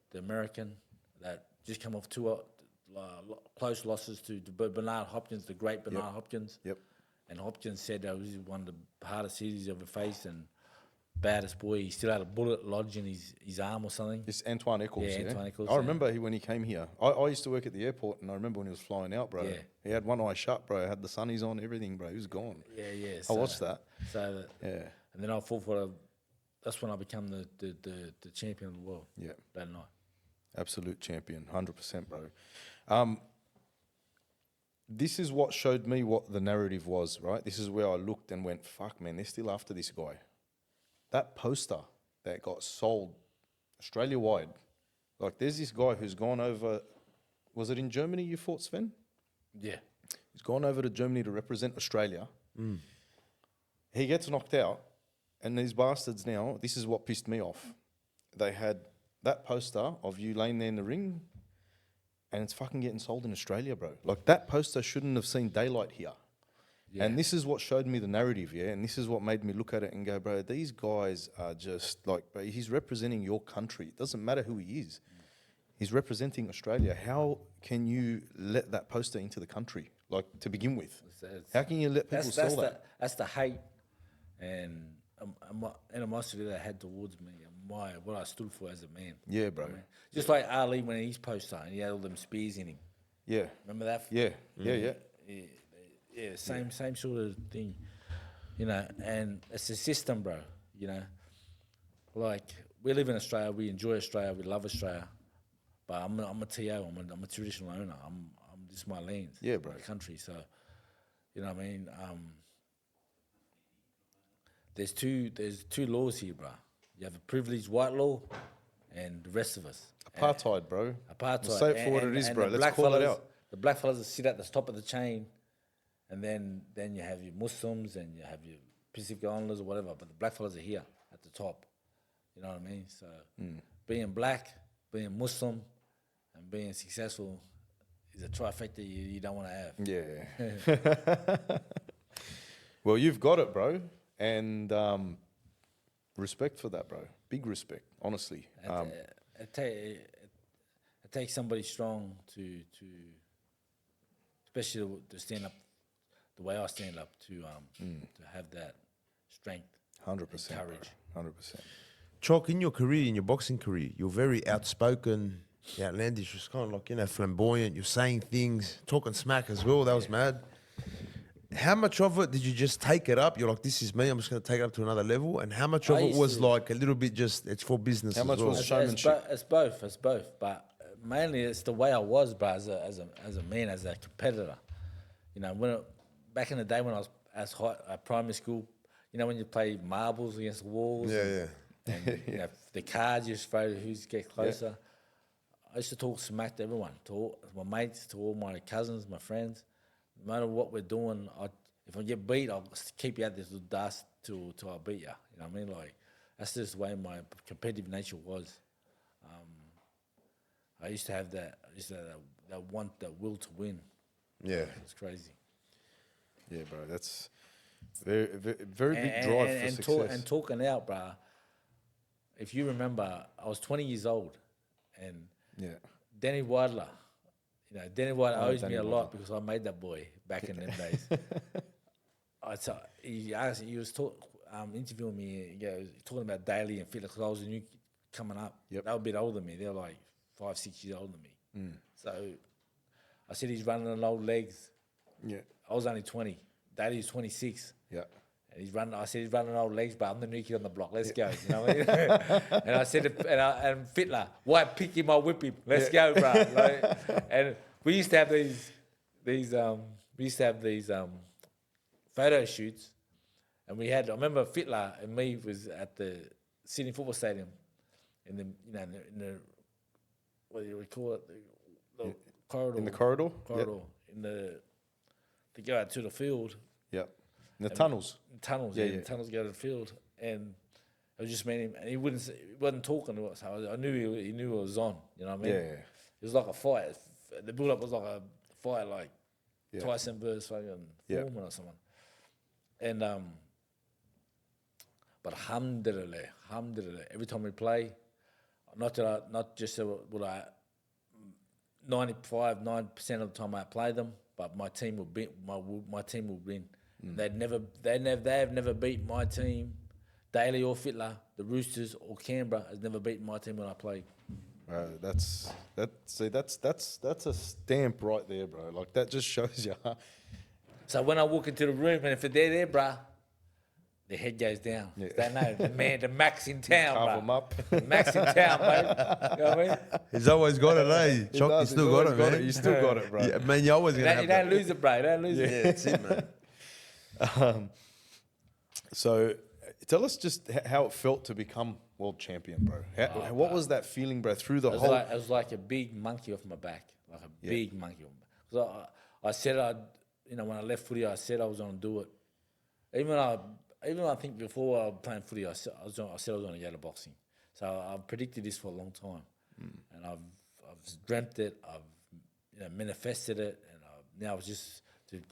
E: the American that just come off 2 close losses to Bernard Hopkins, the great Bernard Hopkins.
D: Yep.
E: And Hopkins said that was one of the hardest cities he's ever faced and baddest boy. He still had a bullet lodged in his arm or something.
D: It's Antoine Eccles.
E: Yeah, Antoine Eccles,
D: I remember when he came here. I used to work at the airport, and I remember when he was flying out, bro.
E: Yeah.
D: He had one eye shut, bro. Had the sunnies on, everything, bro. He was gone.
E: Yeah.
D: I watched that.
E: So
D: Yeah.
E: and then I fought that's when I became the champion of the world.
D: Yeah.
E: That night.
D: Absolute champion, 100%, bro. This is what showed me what the narrative was, right? This is where I looked and went, fuck, man, they're still after this guy. That poster that got sold Australia-wide, like there's this guy who's gone over, was it in Germany you fought, Sven?
E: Yeah.
D: He's gone over to Germany to represent Australia. He gets knocked out, and these bastards now, this is what pissed me off. They had that poster of you laying there in the ring, and it's fucking getting sold in Australia, bro. Like, that poster shouldn't have seen daylight here. Yeah. And this is what showed me the narrative, yeah? And this is what made me look at it and go, bro, these guys are just like, bro, he's representing your country. It doesn't matter who he is. He's representing Australia. How can you let that poster into the country? like to begin with.
E: It's-
D: How can you let people sell that?
E: That's the hate and animosity that I had towards me and what I stood for as a man.
D: Yeah, bro.
E: Just like Ali when he's poster and he had all them spears in him.
D: Yeah,
E: Remember that?
D: yeah, yeah.
E: Yeah, same sort of thing, you know. And it's a system, bro. You know, like we live in Australia, we enjoy Australia, we love Australia, but I'm a TO, I'm a traditional owner. This is my land,
D: Yeah, bro.
E: my country. So, you know what I mean. There's two laws here, bro. You have a privileged white law, and the rest of us.
D: Apartheid, bro.
E: Apartheid.
D: We'll say it for what it is, bro. Let's call it out.
E: The black fellas that sit at the top of the chain, and then you have your Muslims and you have your Pacific Islanders or whatever, but the black fellas are here at the top. You know what I mean? So being black, being Muslim, and being successful is a trifecta you don't want to have.
D: Yeah. Well, you've got it, bro, and respect for that, bro. Big respect, honestly.
E: It takes somebody strong to especially to stand up the way I stand up to have that strength,
D: 100%,
E: courage.
D: 100%.
C: Chalk, in your career, in your boxing career, you're very outspoken, outlandish. It's kind of like, you know, flamboyant. You're saying things, talking smack as well. That was mad. How much of it did you just take it up? You're like, this is me. I'm just going to take it up to another level. And how much of
E: I
C: it
E: used
C: was
E: to-
C: like a little bit just, it's for business
D: How
C: as
D: much
C: well?
D: was showmanship?
E: It's both. But mainly it's the way I was, bro, as a man, as a competitor. You know, back in the day when I was as high at primary school, you know, when you play marbles against the walls.
C: Yeah.
E: And you know, the cards you just throw, who's get closer. I used to talk smack to everyone, to all my mates, to all my cousins, my friends. No matter what we're doing, if I get beat, I'll keep you out there to dust till I beat you. You know what I mean? Like, that's just the way my competitive nature was. I used to have that. I used to have that will to win.
C: Yeah.
E: It's crazy.
D: Yeah, bro. That's very, very, very big drive for success.
E: And talking out, bro. If you remember, I was 20 years old, and Danny Wadler, you know, Danny Wadler owes me a lot because I made that boy back in them days. He was interviewing me, talking about Daly and Fiddler because I was a new coming up.
D: Yep.
E: They were a bit older than me. They were like 5-6 years older than me. So I said he's running on old legs.
D: Yeah.
E: I was only 20. Daly's 26.
D: Yeah.
E: And I said he's running old legs, but I'm the new kid on the block. Let's go. You know what I mean? And I said, and Fittler, why pick him? I'll whip him. Let's go, bro. Like, and we used to have these photo shoots, and I remember Fittler and me was at the Sydney Football Stadium, in the what do we call it? The corridor.
D: In the corridor?
E: Corridor. To go out to the field.
D: Yeah. In the tunnels.
E: Tunnels,
D: Yeah,
E: yeah.
D: yeah.
E: The tunnels go to the field, and I was just meeting him, and he wasn't talking to us. So I knew he knew it was on. You know what I mean?
D: Yeah.
E: It was like a fight. The build up was like a fight, like Tyson versus fucking Foreman or someone. And but alhamdulillah, every time we play, not just would I 9% of the time I play them, but my team will beat my team will win. They have never beat my team, Daly or Fittler, the Roosters or Canberra has never beaten my team when I played.
D: That's a stamp right there, bro. Like that just shows you.
E: So when I walk into the room and if they're there, bruh, their head goes down.
D: Yeah.
E: They know the Max in town,
D: Carve
E: bruh.
D: them up.
E: The Max in town, mate. You know what I mean?
C: He's always got it, eh?
D: He
C: Chuck, you
D: does,
C: still
D: he's
C: got
D: always
C: it, man.
D: You still got it, bro.
C: Yeah, man, you're always going to have
E: You don't
C: that.
E: lose it, bro. You don't lose it.
C: Yeah, that's it, man.
D: So tell us just how it felt to become world champion, bro. What was that feeling, bro, through the whole...
E: It was like a big monkey off my back, like a big monkey. Because I said when I left footy, I said I was going to do it. Even I think before I was playing footy, I said I was going to go to boxing. So I've predicted this for a long time, and I've dreamt it, I've manifested it, and now it's just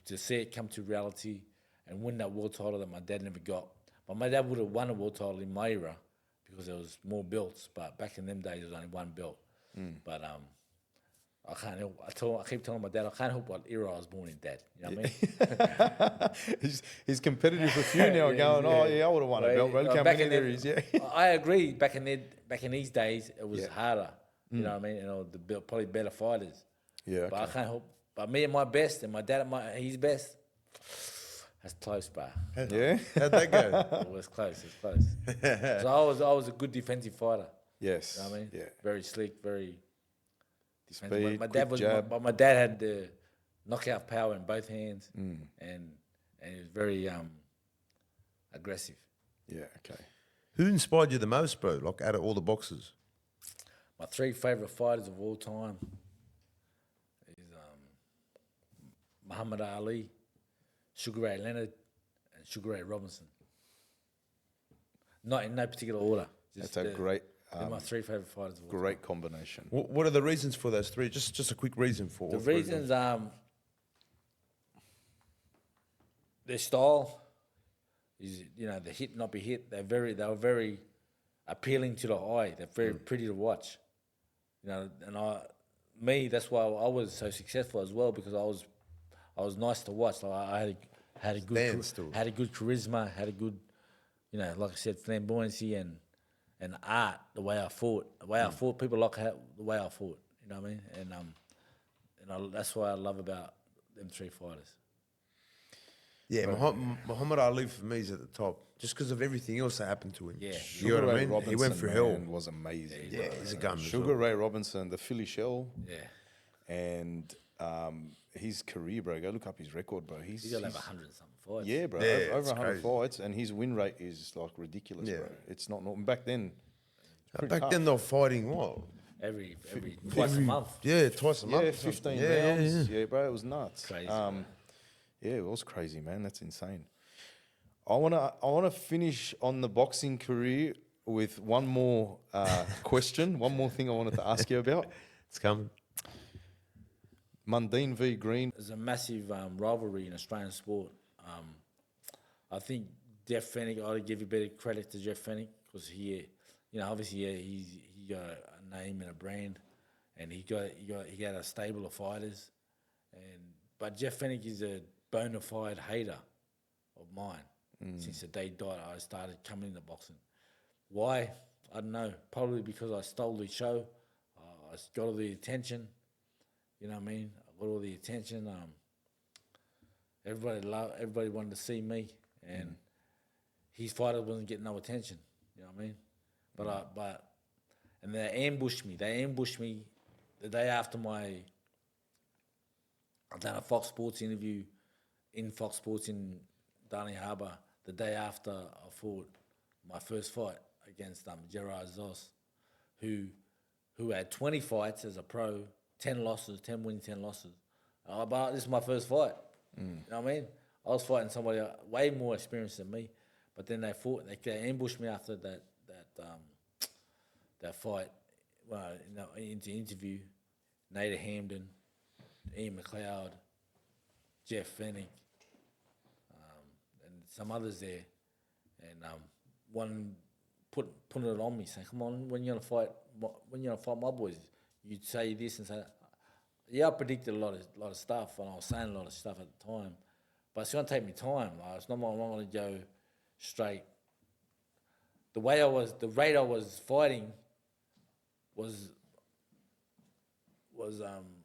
E: to see it come to reality and win that world title that my dad never got. But my dad would have won a world title in my era because there was more belts. But back in them days, there was only one belt. But I can't help. I keep telling my dad, I can't help what era I was born in, Dad. You know what I mean?
D: he's competitive with you now, going, oh yeah, I would have won a belt, bro. Look how
E: back
D: many
E: in
D: there
E: the-
D: is, yeah.
E: I agree. Back in these days, it was
D: Yeah.
E: harder. You know what I mean? You know, probably better fighters.
D: Yeah,
E: But I
D: okay.
E: can't help. But me at my best, and my dad at his best. That's close, bro.
D: Yeah,
C: How'd that go?
E: It was close. It's close. So I was a good defensive fighter.
D: yes,
E: You know what I mean?
D: yeah.
E: Very slick, very defensive.
D: Speed,
E: My dad
D: quick
E: was,
D: jab.
E: my dad had the knockout power in both hands, and he was very aggressive.
D: Yeah, okay.
C: Who inspired you the most, bro? Like out of all the boxers?
E: My three favorite fighters of all time is Muhammad Ali, Sugar Ray Leonard, and Sugar Ray Robinson. Not in no particular order.
D: That's a great,
E: they're my three favorite fighters of all time.
D: great combination.
C: What are the reasons for those three? Just a quick reason for
E: The
C: all three of them.
E: reasons, their style is, you know, the hit not be hit. They were very appealing to the eye. They're very pretty to watch. You know, and that's why I was so successful as well, because I was nice to watch. Like I had a good
C: Stand still.
E: had a good charisma, had a good, you know, like I said, flamboyancy and art. The way I fought, people like the way I fought. You know what I mean? And that's what I love about them three fighters.
C: Yeah, Muhammad Ali for me is at the top, just because of everything else that happened to him.
E: Yeah.
C: You know what I mean? He went through hell.
D: man, was amazing.
C: Yeah, he's a gun. as
D: Sugar
C: well.
D: Ray Robinson, the Philly Shell,
E: Yeah,
D: and his career, bro. Go look up his record, bro.
E: he's got like 100 and something fights.
D: yeah, bro.
C: Yeah,
D: over
C: it's
D: 100
C: crazy.
D: fights, and his win rate is like ridiculous,
C: Yeah.
D: bro. It's not normal. Back then, pretty
C: Back
D: tough.
C: then they were fighting what?
E: every twice a month.
C: Yeah, twice a month.
D: Yeah,
C: or something.
D: 15
C: Yeah,
D: rounds.
C: yeah.
D: Yeah, bro, it was nuts.
E: Crazy, bro.
D: Yeah, it was crazy, man. That's insane. I wanna finish on the boxing career with one more question. One more thing I wanted to ask you about.
C: It's coming.
D: Mundine v Green.
E: There's a massive rivalry in Australian sport. I think Jeff Fennick, I ought to give you better credit to Jeff Fennick, because he, you know, obviously he got a name and a brand, and he got a stable of fighters, but Jeff Fennick is a bona fide hater of mine. Since the day he died, I started coming into boxing. Why? I don't know. Probably because I stole the show. I got all the attention. You know what I mean? I got all the attention. Everybody wanted to see me, and his fighter wasn't getting no attention. You know what I mean? And they ambushed me. They ambushed me the day after I done a Fox Sports interview in Fox Sports in Darling Harbour. The day after I fought my first fight against Gerard Zos, who had 20 fights as a pro, 10 losses, 10 wins, 10 losses. But this is my first fight. You know what I mean? I was fighting somebody way more experienced than me, but then they they ambushed me after that fight. Well, into interview, Nader Hamden, Ian McLeod, Jeff Fennick, and some others there, and one putting it on me, saying, "Come on, when you're gonna fight my boys, you say this and say that." Yeah, I predicted a lot of stuff, and I was saying a lot of stuff at the time, but it's gonna take me time. It's not gonna go straight. The rate I was fighting was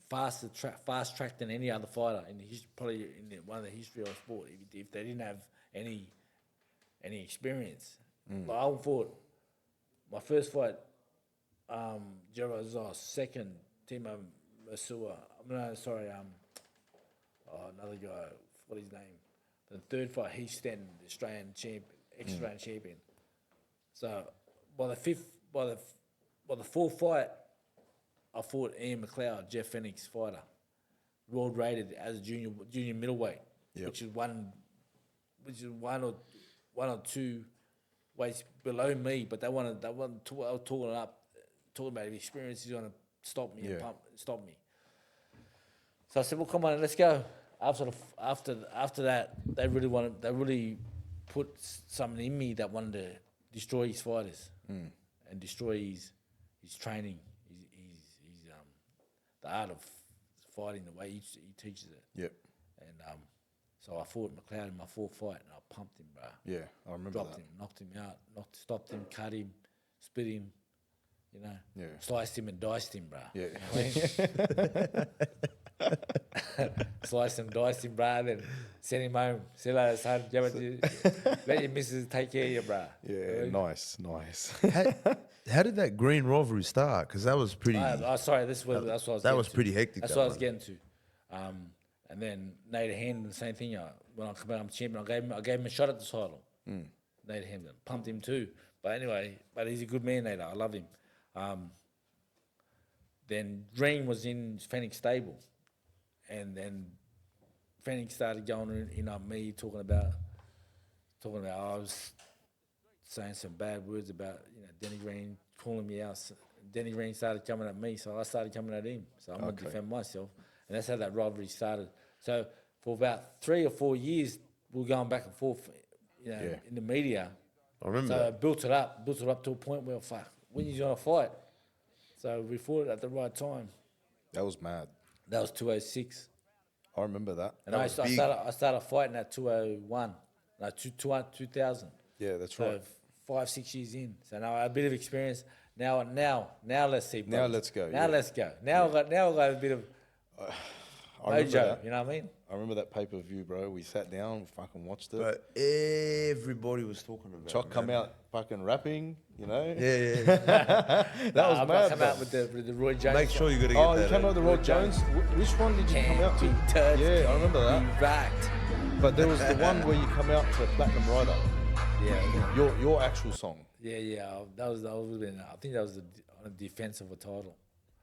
E: fast tracked than any other fighter in probably in one of the history of sport. If they didn't have any experience, but I fought my first fight, Gerard Zos, second Timo Masua. Another guy. What his name? The third fight, Heath Stenton, the Australian ex-Australian champion. So by the fourth fight, I fought Ian McLeod, Jeff Fennick's fighter, world rated as a junior middleweight, which is one or two weights below me. But they wanted talking about his experience. He's going to stop me and stop me. So I said, "Well, come on, let's go." After that, they really put something in me that wanted to destroy his fighters and destroy his training. the art of fighting the way he teaches it.
D: Yep.
E: And so I fought McLeod in my fourth fight, and I pumped him, bro.
D: Yeah, I remember
E: Dropped
D: that.
E: him, knocked him out, stopped him, cut him, split him, you know.
D: Yeah.
E: Sliced him and diced him, bro.
D: Yeah.
E: You know what I mean? Sliced him, diced him, bro, then sent him home. See you later, son. Let your missus take care of you, bro.
D: Yeah, nice.
C: How did that green rivalry start? Because that was pretty.
E: Sorry, that's what I was getting
C: That was
E: to.
C: pretty hectic.
E: That's
C: that
E: what I was
C: one.
E: getting to. And then Nate Hamden, the same thing. When I come out, I'm champion. I gave him a shot at the title. Nate Hamden pumped him too. But anyway, he's a good man, Nate. I love him. Then Green was in Phoenix stable, and then Phoenix started going in on me talking about. I was saying some bad words about Denny Green, calling me out. Denny Green started coming at me, so I started coming at him. So I'm going to defend myself. And that's how that rivalry started. So for about 3 or 4 years, we were going back and forth, in the media.
C: I remember.
E: So I
C: that.
E: built it up to a point where, fuck, when you going to fight? So we fought it at the right time.
D: That was mad.
E: That was 206.
D: I remember that.
E: And I started fighting at 201, 2000.
D: Yeah, that's
E: So
D: right.
E: 5-6 years in. So now I have a bit of experience. Now let's see.
D: Now
E: brothers.
D: let's go,
E: Now
D: yeah.
E: let's go. Now I got a bit of
D: I remember
E: mojo.
D: that.
E: You know what I mean?
D: I remember that pay-per-view, bro. We sat down, we fucking watched it.
C: But everybody was talking about.
D: Chuck
C: it,
D: come
C: man.
D: out fucking rapping, you know?
C: Yeah.
D: That was
E: I
D: mad,
E: come
D: bro.
E: out with the Roy Jones.
C: Make sure you got to get
D: Oh,
C: that.
D: you came out with the Roy Jones? Which one did you come out to? Yeah, I remember that.
E: Backed.
D: But there was the one where you come out to Platinum Rider.
E: Yeah.
D: Your actual song.
E: Yeah. That was I think that was on a defense of a title.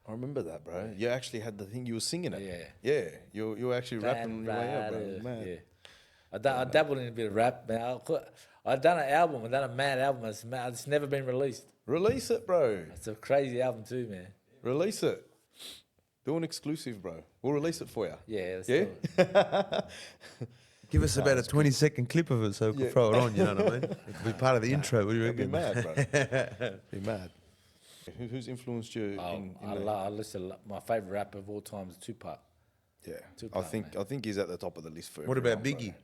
D: I remember that, bro. You actually had the thing, you were singing it.
E: Yeah.
D: You were actually rapping on your way out, bro.
E: Rider,
D: Man.
E: Yeah. I dabbled in a bit of rap, man. I done an album. I done a MAN album. It's never been released.
D: Release it, bro.
E: It's a crazy album too, man.
D: Release it. Do an exclusive, bro. We'll release it for you.
E: Yeah. Let's
D: Yeah?
E: do it.
C: Give us about a 20-second clip of it so we can throw it on. You know what I mean? It could be part of the intro. What do you
D: Be
C: reckon?
D: mad, bro. Be mad. Who's influenced you?
E: I listen. My favorite rapper of all time is Tupac.
D: Yeah,
E: Tupac,
D: I think he's at the top of the list for.
C: What about
D: everyone,
C: Biggie?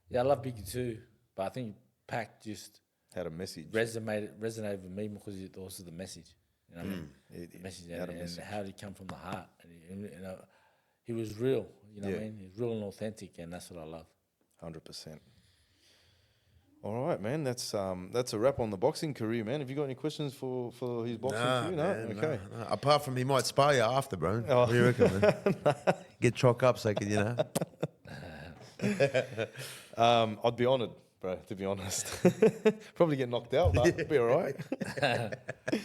E: Yeah, I love Biggie too, but I think Pac just
D: bro. Had a message.
E: resonated with me because it also the message. You know what I mean? The message
D: had a
E: and
D: message.
E: how did it come from the heart? And he was real. You know what I mean? He's real and authentic, and that's what I love.
D: 100%. All right, man. That's a wrap on the boxing career, man. Have you got any questions for his boxing career? No.
C: man,
D: Okay.
C: no. Apart from he might spar you after, bro. What do you reckon, man? Get chalk up so I can,
D: I'd be honoured, bro. To be honest, probably get knocked out, but it'd be all right.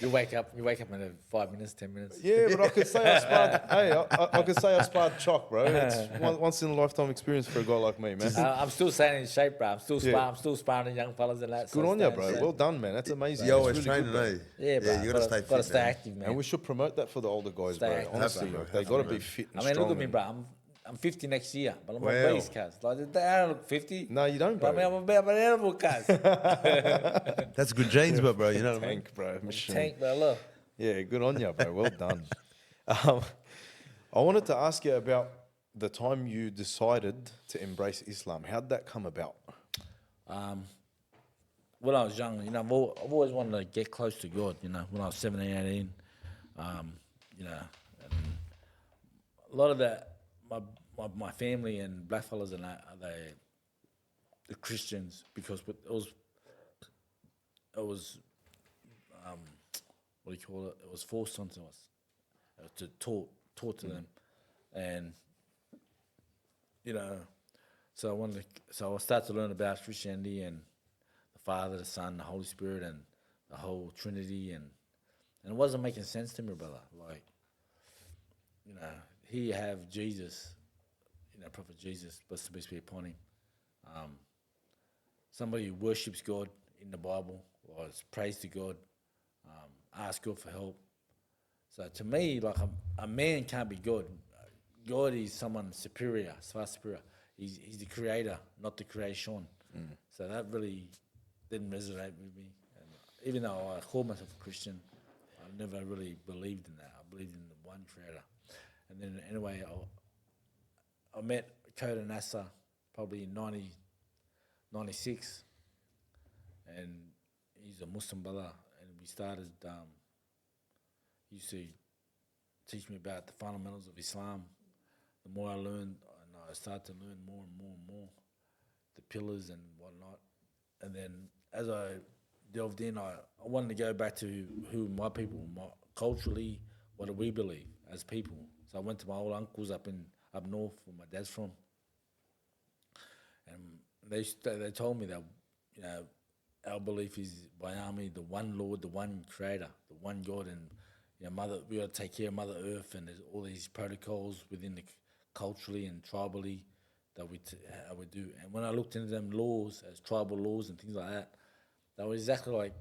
E: You wake up in 5 minutes, 10 minutes.
D: Yeah, but I could say I sparred. Hey, I could say I sparred Chalk, bro. It's once in a lifetime experience for a guy like me, man.
E: I'm still staying in shape, bro. I'm still
D: Yeah.
E: sparring the young fellas and that.
D: Good on you, bro. Well done, man. That's amazing.
C: You're
D: That's
C: always
D: really
C: training,
D: good, bro.
C: eh?
E: Yeah, bro.
C: you got to stay
E: Got to
C: fit,
E: stay
C: man.
E: active, man.
D: And we should promote that for the older guys,
E: Stay
D: bro.
E: active.
D: Honestly,
C: Definitely,
D: they got to
C: definitely.
D: be fit and
E: I mean,
D: strong.
E: look at me,
D: and-
E: bro. I'm 50 next year, but I'm
C: Wow.
E: a beast, cuz. Like, I don't look 50.
D: No, you don't, bro.
E: I mean, I'm an animal, cuz.
C: That's good genes, but bro, you know what I mean?
D: Tank, bro. Machine.
E: Tank, bro. Look.
D: Yeah, good on you, bro. Well done. I wanted to ask you about the time you decided to embrace Islam. How'd that come about?
E: When I was young, I've always wanted to get close to God, when I was 17, 18, and a lot of that, my family and blackfellas and that, the Christians, because it was what do you call it? It was forced onto us, to taught to them, and so I started to learn about Christianity and the Father, the Son, the Holy Spirit, and the whole Trinity, and it wasn't making sense to me, brother. Like, here you have Jesus, Prophet Jesus, blessed and peace be upon him. Somebody who worships God in the Bible, or prays to God, asks God for help. So to me, like a man can't be God. God is someone superior, far superior. He's the creator, not the creation. So that really didn't resonate with me. And even though I call myself a Christian, I never really believed in that. I believed in the one creator. And then anyway, I met Coda Nasser probably in 96, and he's a Muslim brother, and we started, he used to teach me about the fundamentals of Islam. The more I learned, and I started to learn more and more and more, the pillars and whatnot. And then as I delved in, I wanted to go back to who my people, culturally, what do we believe as people. So I went to my old uncles up north, where my dad's from, and they told me that, you know, our belief is Bayami, the one Lord, the one Creator, the one God, and, you know, we got to take care of Mother Earth, and there's all these protocols within the culturally and tribally that we do. And when I looked into them laws as tribal laws and things like that, they were exactly like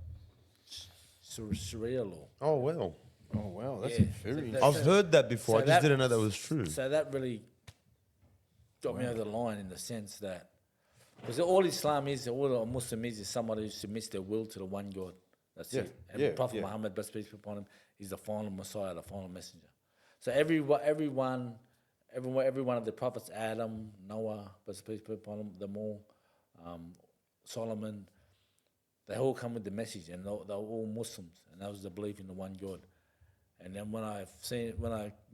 E: Sharia law.
C: Oh, well.
D: Oh wow, that's
E: Yeah.
D: very.
E: So
C: I've heard that before. I just
E: that-
C: didn't know that was true.
E: So that really got me over the line in the sense that, because all Islam is, all a Muslim is somebody who submits their will to the one God. That's
D: Yeah,
E: it. And
D: yeah,
E: Prophet
D: yeah.
E: Muhammad, blessed peace be upon him, is the final Messiah, the final messenger. So every one of the prophets, Adam, Noah, blessed peace be upon them all, Solomon, they all come with the message, and they're all Muslims, and that was the belief in the one God. And then when I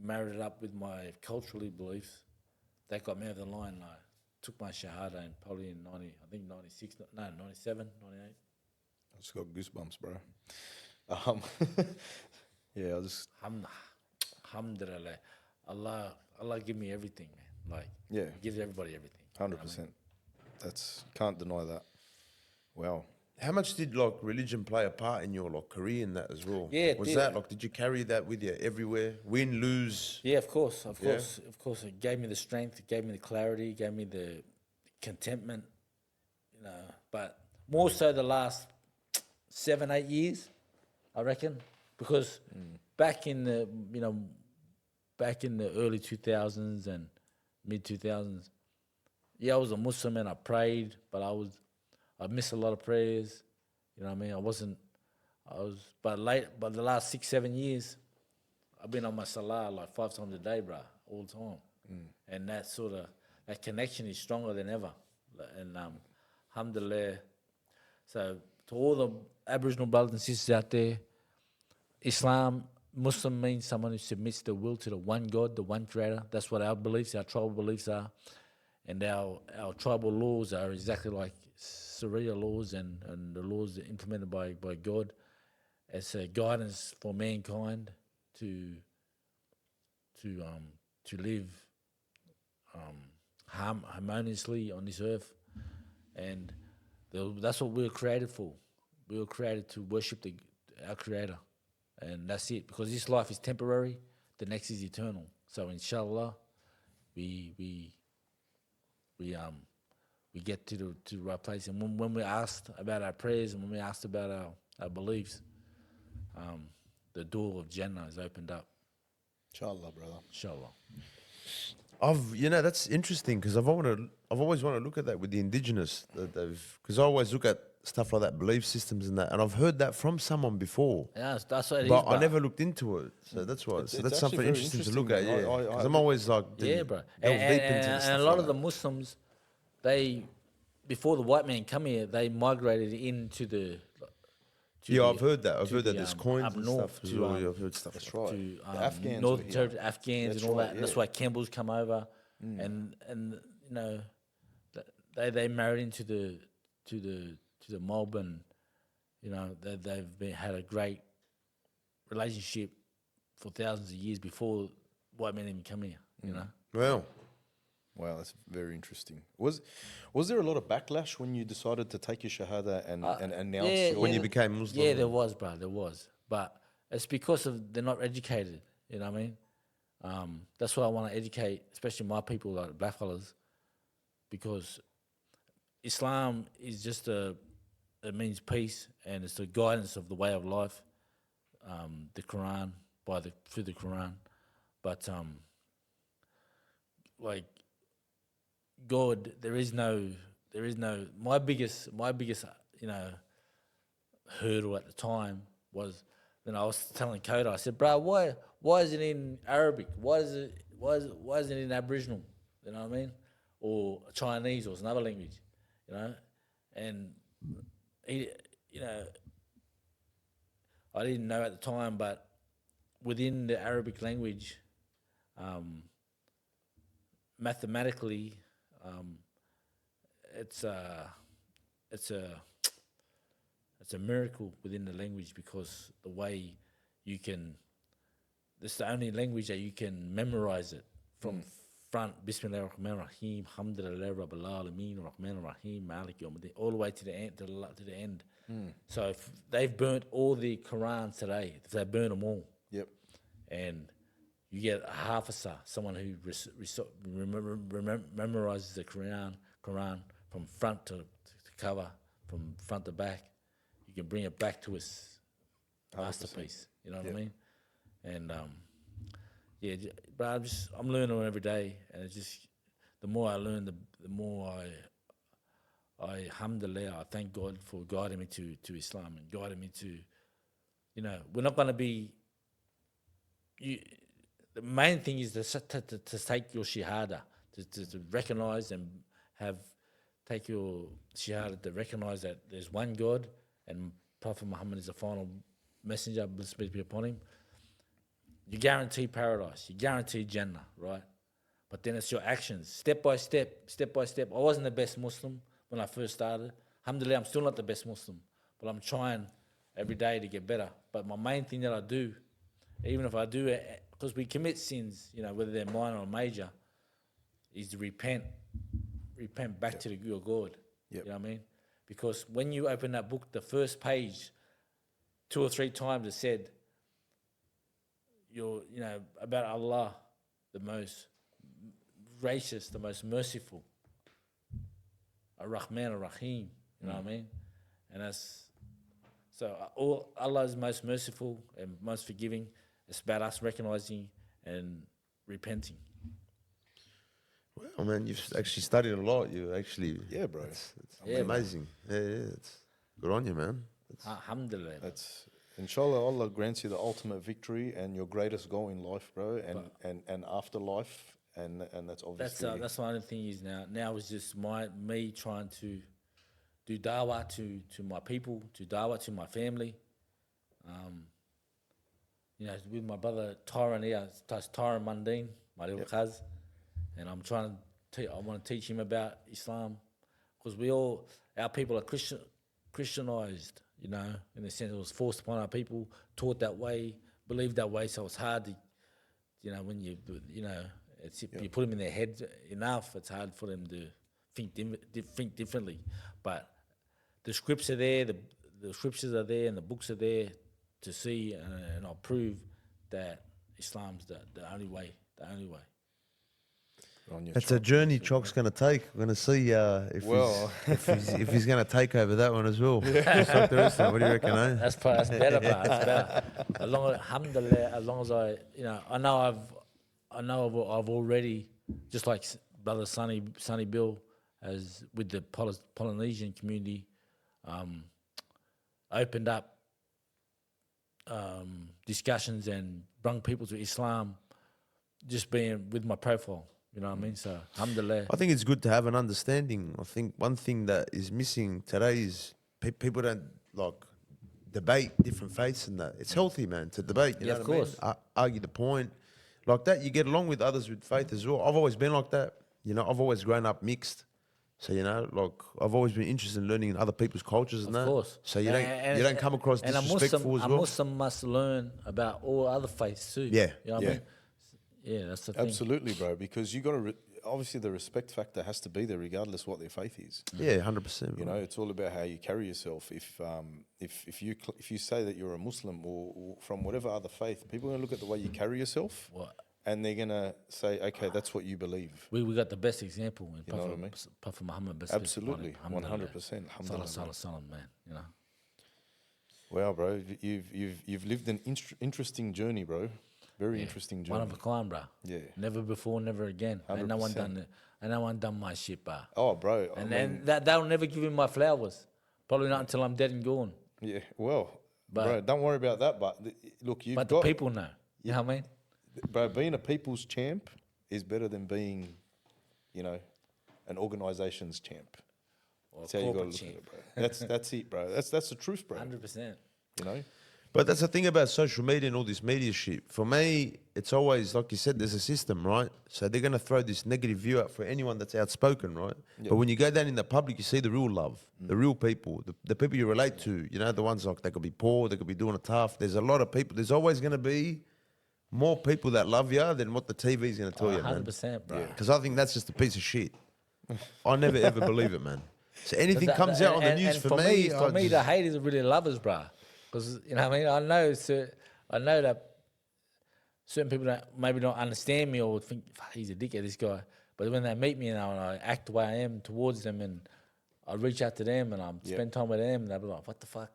E: married it up with my culturally beliefs, that got me over the line. I took my Shahada and probably in 97, 98.
D: I just got goosebumps, bro. Yeah, I just
E: Alhamdulillah. Allah give me everything, man. Like,
D: Yeah.
E: He gives everybody everything.
D: 100%. That's can't deny that. Wow.
C: How much did like religion play a part in your like career in that as well?
E: Yeah, it
C: was
E: did.
C: that like, did you carry that with you everywhere? Win, lose?
E: Yeah, of course.
C: Yeah.
E: Of course. It gave me the strength, it gave me the clarity, it gave me the contentment, you know. But more so the last 7, 8 years, I reckon, because back in the early 2000s and mid 2000s, yeah, I was a Muslim and I prayed, but I missed a lot of prayers. You know what I mean? But the last 6, 7 years, I've been on my salah like 5 times a day, bro, all the time. And that connection is stronger than ever. And alhamdulillah. So to all the Aboriginal brothers and sisters out there, Muslim means someone who submits their will to the one God, the one Creator. That's what our beliefs, our tribal beliefs are. And our tribal laws are exactly like Sharia laws and the laws implemented by God as a guidance for mankind to live harmoniously on this earth. And that's what we were created for. We were created to worship our Creator. And that's it. Because this life is temporary, the next is eternal. So inshallah, we get to the right place. And when we asked about our prayers and when we asked about our beliefs, the door of Jannah is opened up.
D: Inshallah, brother.
E: Inshallah.
C: That's interesting because I've always wanted to look at that with the indigenous because I always look at stuff like that, belief systems and that, and I've heard that from someone before,
E: Yeah, that's what it is.
C: but I never looked into it. So that's why. So
D: it's
C: that's
D: actually
C: something
D: very
C: interesting to look at.
D: interesting.
C: Yeah,
D: I-
C: because I'm always like,
E: Yeah, bro.
C: delve deep into
E: And
C: stuff
E: a lot
C: like
E: of the
C: that.
E: Muslims, before the white man come here, they migrated into the.
C: I've heard that. I've
E: to
C: heard that
E: the,
C: there's coins
E: up
C: and
E: north
C: stuff as
E: to,
C: well. Yeah, I've heard stuff.
D: That's
C: like
D: right.
E: to
D: The Afghans
E: Northern
D: were here.
E: Territory, Afghans
D: That's
E: and all
D: right,
E: that. That's
D: yeah.
E: why Campbell's come over, and you know, they married into the mob, and you know they've had a great relationship for thousands of years before white men even come here. You know.
C: Well,
D: Wow, that's very interesting. Was there a lot of backlash when you decided to take your shahada and announce your...
C: when you became Muslim.
E: Yeah, there was, bro. There was, but it's because they're not educated. You know what I mean? That's why I want to educate, especially my people, like the black fellas, because Islam is just it means peace, and it's the guidance of the way of life. The Quran through the Quran, but like God, there is no. My biggest hurdle at the time was, I was telling Coda, I said, bro, why is it in Arabic? Why why isn't it in Aboriginal? You know what I mean? Or Chinese or another language, you know? And he, you know, I didn't know at the time, but within the Arabic language, mathematically, it's a miracle within the language, because the way you can, it's the only language that you can memorize it from front, Bismillah ar-Rahman ar-Rahim, Alhamdulillah Rabbil Alameen, Rahman ar-Rahim, Malik Yawmiddin, all the way to the end. To the end. So if they've burnt all the Qurans today, if they burn them all,
D: Yep.
E: and you get a hafiza, someone who memorizes the Quran from front to cover, from front to back, you can bring it back to its masterpiece. You know what I mean? And yeah, but I'm learning every day, and it's just the more I learn, the more I alhamdulillah, I thank God for guiding me to Islam and guiding me to, you know, we're not going to be. The main thing is to take your shahada, to recognize and take your shahada, to recognize that there's one God and Prophet Muhammad is the final messenger, blessed be upon him. You guarantee paradise, you guarantee Jannah, right? But then it's your actions, step by step. I wasn't the best Muslim when I first started. Alhamdulillah, I'm still not the best Muslim, but I'm trying every day to get better. But my main thing that I do, even if I do it, because we commit sins, you know, whether they're minor or major, is to repent back to your God. You know what I mean? Because when you open that book, the first page, 2 or 3 times it said, you know, about Allah, the most gracious, the most merciful, Ar-Rahman Ar-Rahim, you know what I mean? And that's, so Allah is most merciful and most forgiving. It's about us recognizing and repenting.
C: Well, man, you've actually studied a lot. You actually,
D: Yeah, bro.
C: It's
E: Yeah,
C: amazing. Yeah, it's good on you, man.
E: Alhamdulillah.
D: That's inshallah, Allah grants you the ultimate victory and your greatest goal in life, bro, and afterlife, and that's obviously
E: That's one of the things now. Now it's just me trying to do dawah to my people, to dawah to my family. You know, with my brother Tyron here, that's Tyron Mundine, my little cuz, and I'm trying to I want to teach him about Islam, because our people are Christianized, you know, in the sense it was forced upon our people, taught that way, believed that way, so it's hard to, you know, when you know, you put them in their head enough, it's hard for them to think differently. But the scripts are there, the scriptures are there, and the books are there to see, and I'll prove that Islam's the only way.
C: It's a journey Chalk's going to take. We're going to see if he's going to take over that one as well. Just like the rest of them. What do you reckon, eh?
E: That's better, bro. That's better. Alhamdulillah, as long as I know I've already, just like brother Sonny Bill, as with the Polynesian community, opened up discussions and brought people to Islam, just being with my profile. You know what I mean? So, alhamdulillah.
C: I think it's good to have an understanding. I think one thing that is missing today is people don't debate different faiths and that. It's healthy, man, to debate. You know
E: of
C: what
E: course.
C: I mean? Argue the point. Like that, you get along with others with faith as well. I've always been like that. You know, I've always grown up mixed. So, you know, I've always been interested in learning other people's cultures and that.
E: Of course.
C: So you don't come across disrespectful as well.
E: A Muslim must learn about all other faiths too.
C: Yeah.
E: You know what I mean? Yeah, that's the thing.
D: absolutely, bro. Because you got to obviously the respect factor has to be there, regardless what their faith is.
C: Yeah, 100%.
D: You know, it's all about how you carry yourself. If you say that you're a Muslim or from whatever other faith, people are gonna look at the way you carry yourself, and they're gonna say, okay, that's what you believe.
E: We got the best example in
D: know what I mean?
E: Prophet Muhammad.
D: Absolutely, 100%.
E: Alhamdulillah, man. You know.
D: Wow, bro, you've lived an interesting journey, bro. Very interesting journey.
E: One of a kind, bro.
D: Yeah.
E: Never before, never again. Ain't no one
D: 100%.
E: done it. Ain't no one done my shit, bro.
D: Oh, bro.
E: And then they'll never give me my flowers. Probably not until I'm dead and gone.
D: Yeah, well, bro, don't worry about that. But look,
E: But the people know. You know what I mean?
D: Bro, being a people's champ is better than being, you know, an organisation's champ.
E: Or
D: That's how you got to
E: corporate
D: look
E: champ.
D: at it, bro. That's it, bro. That's the truth, bro.
E: 100%.
D: You know.
C: But that's the thing about social media and all this media shit. For me, it's always, like you said, there's a system, right? So they're going to throw this negative view out for anyone that's outspoken, right? But when you go down in the public, you see the real love, the real people, the people you relate to, you know, the ones like they could be poor, they could be doing it tough. There's a lot of people. There's always going to be more people that love you than what the TV's going to tell you, man.
E: 100%, bro.
C: Because I think that's just a piece of shit. I never ever believe it, man. So anything comes out on the news
E: and
C: for me,
E: for me, the haters are really lovers, bro. Because you know what I mean. I know that certain people maybe don't understand me or think he's a dickhead, this guy. But when they meet me and I act the way I am towards them, and I reach out to them and I spend time with them, and they'll be like, "What the fuck?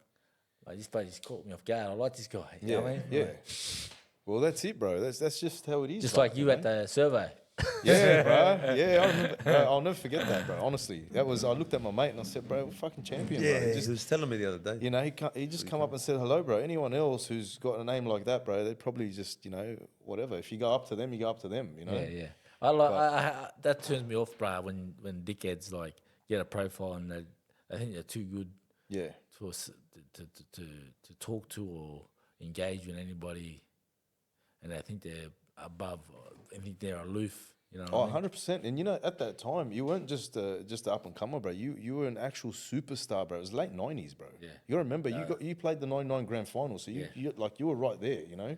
E: Like this place just caught me off guard. I like this guy." You know what I mean?
D: Yeah.
E: Like,
D: Well, that's it, bro. That's just how it is.
E: just like you at the survey.
D: Yeah, bro. Yeah, I remember, bro, I'll never forget that, bro. Honestly, that was. I looked at my mate and I said, "Bro, we're fucking champion,
C: yeah,
D: bro."
C: he was telling me the other day.
D: You know, he just come up and said hello, bro. Anyone else who's got a name like that, bro, they'd probably just, you know, whatever. If you go up to them, you go up to them, you know.
E: Yeah, yeah. I that turns me off, bro. When dickheads like get a profile and they think they're too good
D: Yeah.
E: to talk to or engage with anybody, and I think they're above. I think they're aloof. You know.
D: Oh,
E: What I mean?
D: 100%. And you know, at that time, you weren't just an up and comer, bro. You were an actual superstar, bro. It was late 90s, bro.
E: Yeah.
D: You remember you played the 99 grand final, so you were right there, you know.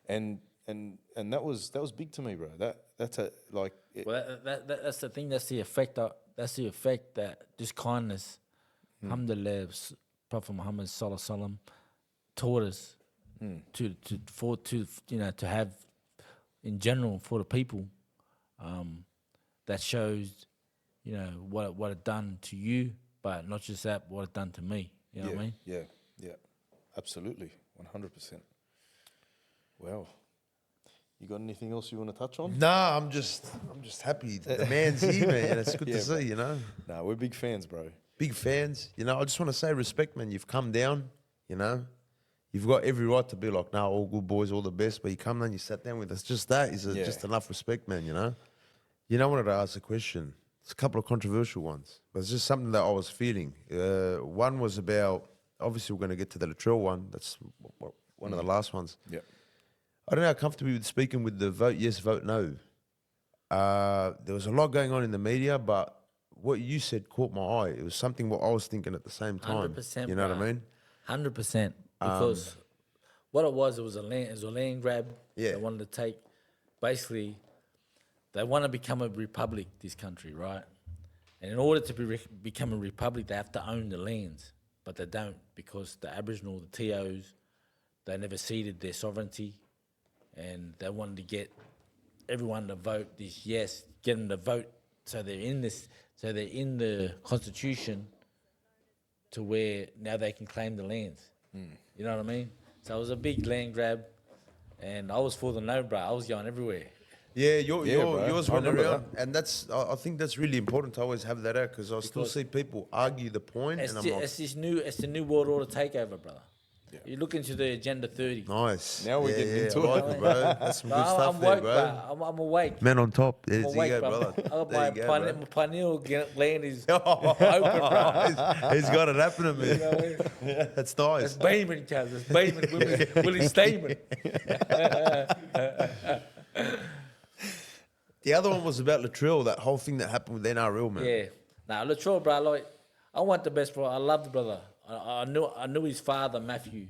D: And that was big to me, bro. That's a like
E: Well, that's the thing. That's the effect. That's the effect that this kindness, alhamdulillah, Prophet Muhammad sallallahu alaihi wasallam taught us to have in general for the people. That shows, you know, what it done to you, but not just that, what it done to me. You know what I mean?
D: Yeah, absolutely, 100%. Well, you got anything else you want to touch on?
C: Nah, I'm just happy the man's here, man. It's good to see, you know.
D: Nah, we're big fans, bro.
C: Big fans. You know, I just want to say respect, man. You've come down, you know. You've got every right to be like, nah, all good boys, all the best. But you come down, you sat down with us. Just that is just enough respect, man, you know. You know, I wanted to ask a question. It's a couple of controversial ones, but it's just something that I was feeling. One was about, obviously we're going to get to the Latrell one. That's one of the last ones.
D: Yeah.
C: I don't know how comfortable with speaking with the vote yes, vote no. There was a lot going on in the media, but what you said caught my eye. It was something what I was thinking at the same time.
E: 100%.
C: You know what I mean?
E: 100%. Because what it was a land grab.
C: Yeah.
E: They wanted to take, basically, they want to become a republic, this country, right? And in order to become a republic, they have to own the lands. But they don't, because the Aboriginal, the TOs, they never ceded their sovereignty. And they wanted to get everyone to vote this yes, get them to vote so they're in the Constitution to where now they can claim the lands. You know what I mean? So it was a big land grab, and I was for the no, bro. I was going everywhere.
C: Yeah,
D: bro.
C: yours
D: I
C: went
D: remember
C: around, and I think that's really important to always have that out because I still see people argue the point, and I'm like,
E: It's the new world order takeover, brother.
D: Yeah.
E: You look into the Agenda 30.
C: nice.
D: Now we're getting into
C: I
D: it.
C: like it, bro. That's some good
E: I'm
C: stuff there,
E: awake,
C: bro.
E: I'm awake.
C: Man on top. There
E: I'm
C: you
E: awake,
C: go,
E: bro.
C: brother.
E: I got
C: There you go, bro.
E: my pineal gland is open, bro.
C: He's got it happening, man.
E: You know what I mean?
C: That's nice.
E: It's beaming, cuz. It's beaming. Willie Stamen.
C: The other one was about Latrell, that whole thing that happened with NRL, man.
E: Yeah. Nah, Latrell, bro, like, I want the best, bro. I love the brother. I knew his father, Matthew,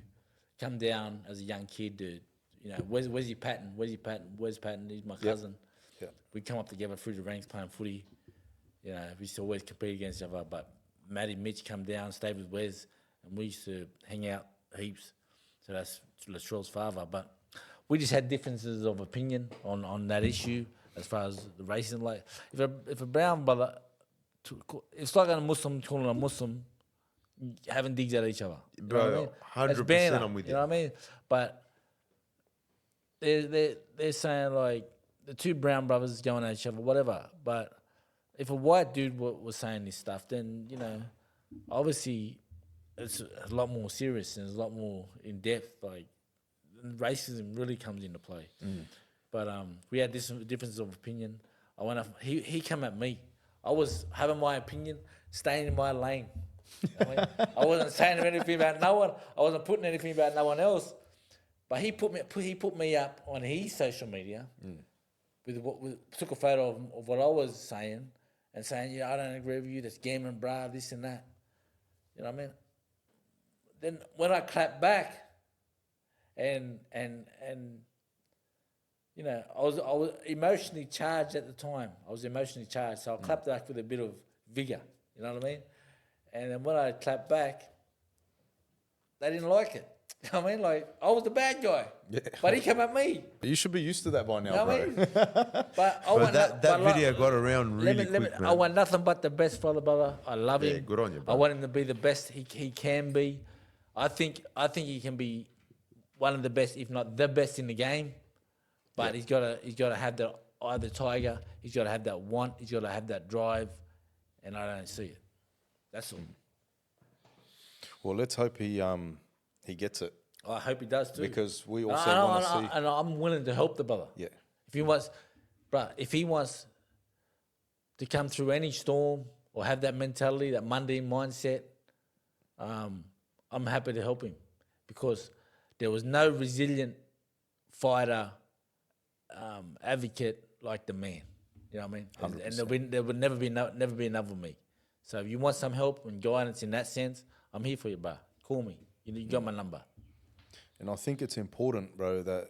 E: come down as a young kid to, you know, where's your Patton? Where's Patton? He's my cousin.
D: Yep.
E: We come up together through the ranks playing footy. You know, we used to always compete against each other. But Matty Mitch come down, stayed with Wes, and we used to hang out heaps. So that's Latrell's father. But we just had differences of opinion on that issue as far as the racism. Like, if a brown brother, it's like a Muslim calling a Muslim, having digs at each other. You know
C: Bro,
E: what I mean?
C: 100%
E: banner,
C: I'm with
E: you. You know what I mean? But they're saying like the two brown brothers going at each other, whatever. But if a white dude was saying this stuff, then, you know, obviously it's a lot more serious and it's a lot more in depth. Like, racism really comes into play. But we had differences of opinion. He came at me. I was having my opinion, staying in my lane. I wasn't saying anything about no one. I wasn't putting anything about no one else. But he put me up on his social media took a photo of what I was saying and saying, yeah, I don't agree with you. That's gambling, bruh, this and that. You know what I mean? Then when I clapped back, and you know, I was emotionally charged at the time. I was emotionally charged, so I clapped back with a bit of vigor. You know what I mean? And then when I clapped back, they didn't like it. You know what I mean? Like, I was the bad guy, but he came at me.
D: You should be used to that by now,
E: You know what I
D: bro.
E: mean?
C: But that video got around really quick, man.
E: I want nothing but the best for the brother. I love him.
C: good on you, bro.
E: I want him to be the best he can be. I think he can be one of the best, if not the best in the game. But he's got to have the eye of the tiger. He's got to have that want. He's got to have that drive, and I don't see it. That's all.
D: Well, let's hope he gets it,
E: I hope he does too.
D: because we also want to see.
E: And I'm willing to help the brother.
D: Yeah.
E: If he wants to come through any storm or have that mentality, that Mundine mindset, I'm happy to help him, because there was no resilient fighter, advocate like the man. You know what I mean?
D: 100%.
E: And there would never be another me. So if you want some help and guidance in that sense, I'm here for you, bro. Call me. You got my number.
D: And I think it's important, bro, that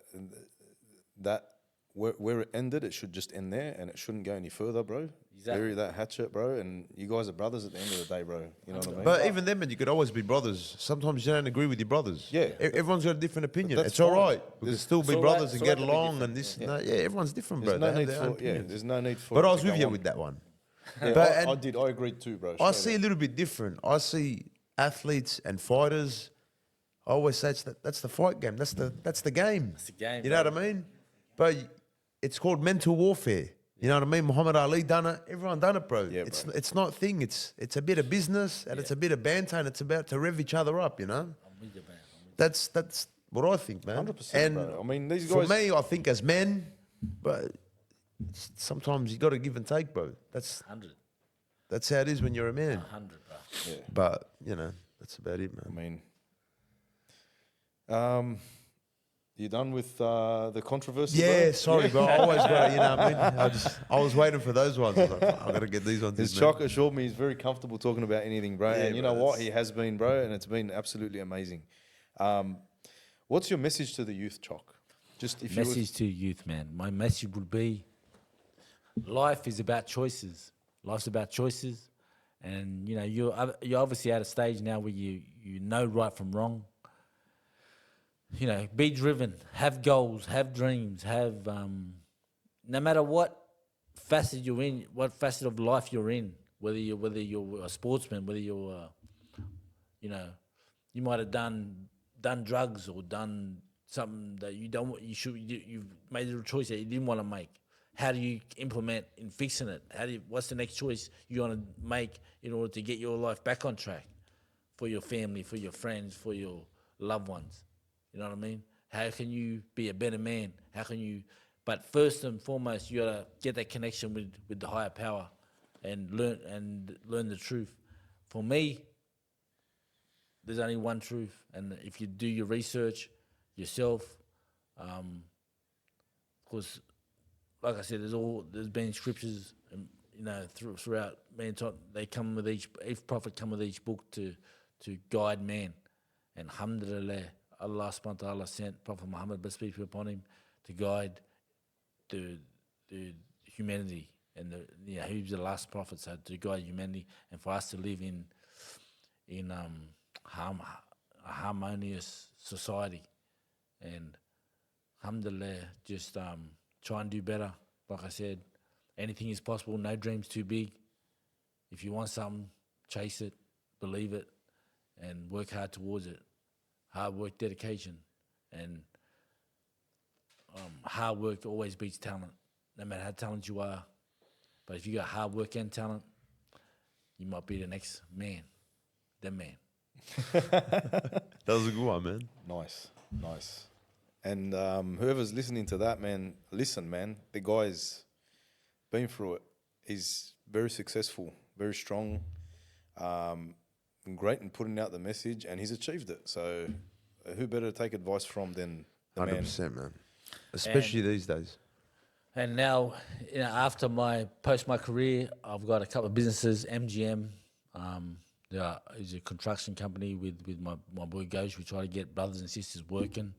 D: where it ended, it should just end there, and it shouldn't go any further, bro.
E: Exactly.
D: Bury that hatchet, bro, and you guys are brothers at the end of the day, bro. You know what I mean?
C: But even then, man, you could always be brothers. Sometimes you don't agree with your brothers.
D: Yeah.
C: Everyone's got a different opinion.
D: that's
C: It's all
D: fine.
C: right. We can still be
E: all
C: brothers
E: right-
C: and
E: it's all
C: get
E: right to be
C: along
E: different.
C: and this. No, everyone's different,
D: There's
C: bro.
D: no
C: They have
D: need
C: their own
D: for
C: opinions.
D: there's no need for.
C: But
D: it
C: I
D: to
C: was with
D: go
C: you
D: on.
C: with that one.
D: Yeah,
C: But-
D: I agreed too, bro.
C: I
D: straight
C: see a
D: up.
C: little bit different. I see athletes and fighters. I always say that's the fight game. That's the game.
E: It's the game,
C: You know
E: bro.
C: what I mean? But it's called mental warfare. You know what I mean? Muhammad Ali done it. Everyone done it, bro.
D: Yeah,
C: it's
D: bro.
C: it's not a thing. It's a bit of business and it's a bit of banter and it's about to rev each other up. You know?
E: I'm with you, man.
C: That's what I think, man.
D: 100%,
C: And
D: bro. I mean, these
C: for
D: guys.
C: me, I think as men, but sometimes you got to give and take, bro.
E: 100.
C: That's how it is when you're a man.
E: 100, bro.
D: Yeah.
C: But you know, that's about it,
D: I
C: man.
D: mean, you done with the controversy?
C: Yeah,
D: bro?
C: sorry, bro. I always got, you know what I mean? I was waiting for those ones. I was like, I got to get these ones.
D: His
C: in, man.
D: Choc assured me he's very comfortable talking about anything, bro.
C: Yeah,
D: and you
C: bro,
D: know what?
C: that's-
D: He has been, bro, and it's been absolutely amazing. What's your message to the youth, Choc? Just if you
E: Message to youth, man. My message would be, life is about choices. Life's about choices, and you know you're obviously at a stage now where you know right from wrong. You know, be driven, have goals, have dreams, have no matter what facet you're in, what facet of life you're in, whether you're a sportsman, whether you're you know, you might have done drugs or done something that you've made a choice that you didn't want to make. How do you implement in fixing it? What's the next choice you want to make in order to get your life back on track for your family, for your friends, for your loved ones? You know what I mean? How can you be a better man? How can you? But first and foremost, you gotta get that connection with the higher power, and learn the truth. For me, there's only one truth, and if you do your research yourself, because like I said, there's been scriptures, you know, throughout man. They come with each prophet come with each book to guide man, and alhamdulillah, Allah subhanahu wa ta'ala sent Prophet Muhammad, blessed be upon him, to guide the humanity, and he was the last prophet, so to guide humanity, and for us to live in a harmonious society, and alhamdulillah, just try and do better. Like I said, anything is possible. No dream's too big. If you want something, chase it, believe it, and work hard towards it. Hard work, dedication, and hard work always beats talent, no matter how talented you are. But if you got hard work and talent, you might be the next man, the man.
C: That was a good one, man.
D: Nice. And whoever's listening to that, man, listen, man. The guy's been through it. He's very successful, very strong, great in putting out the message, and he's achieved it. So who better to take advice from than the man?
C: 100%, man. Especially these days.
E: And now, after post my career, I've got a couple of businesses. MGM, is a construction company with my boy Ghost. We try to get brothers and sisters working,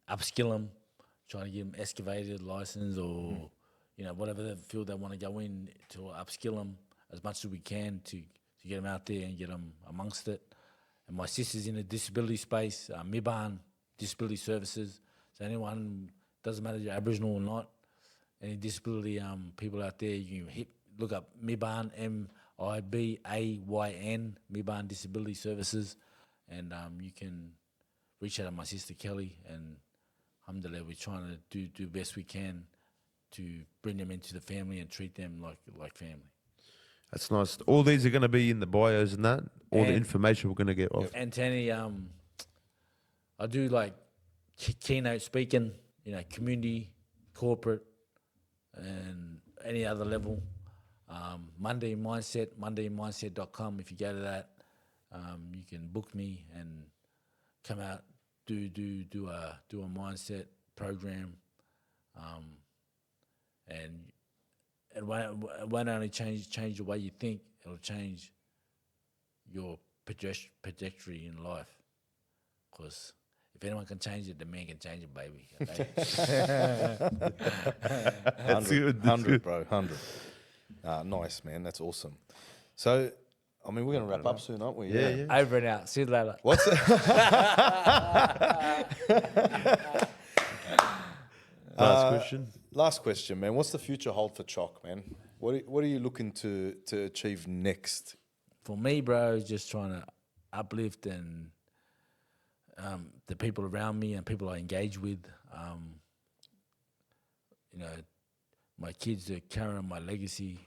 E: upskill them, trying to get them excavated, license, or whatever the field they want to go in, to upskill them as much as we can to get them out there and get them amongst it. And my sister's in the disability space, MIBAN Disability Services. So anyone, doesn't matter if you're Aboriginal or not, any disability people out there, you can look up MIBAN, MIBAYN, MIBAN Disability Services, and you can reach out to my sister Kelly, and alhamdulillah, we're trying to do best we can to bring them into the family and treat them like family.
C: That's nice. All these are going to be in the bios and that. All the information we're going to get off.
E: Anthony, I do like keynote speaking, community, corporate, and any other level. Mundine Mindset, MundineMindset.com. If you go to that, you can book me and come out, do a mindset program, and it won't only change the way you think, it'll change your trajectory in life. Because if anyone can change it, the man can change it, baby. Okay?
D: 100, bro, 100. Nice, man. That's awesome. So, I mean, we're going to wrap up soon, aren't we?
C: Yeah.
E: Over and out. See you later.
D: What's it? Last question, man. What's the future hold for Chalk, man? What are you looking to achieve next?
E: For me, bro, just trying to uplift and the people around me and people I engage with. My kids are carrying my legacy,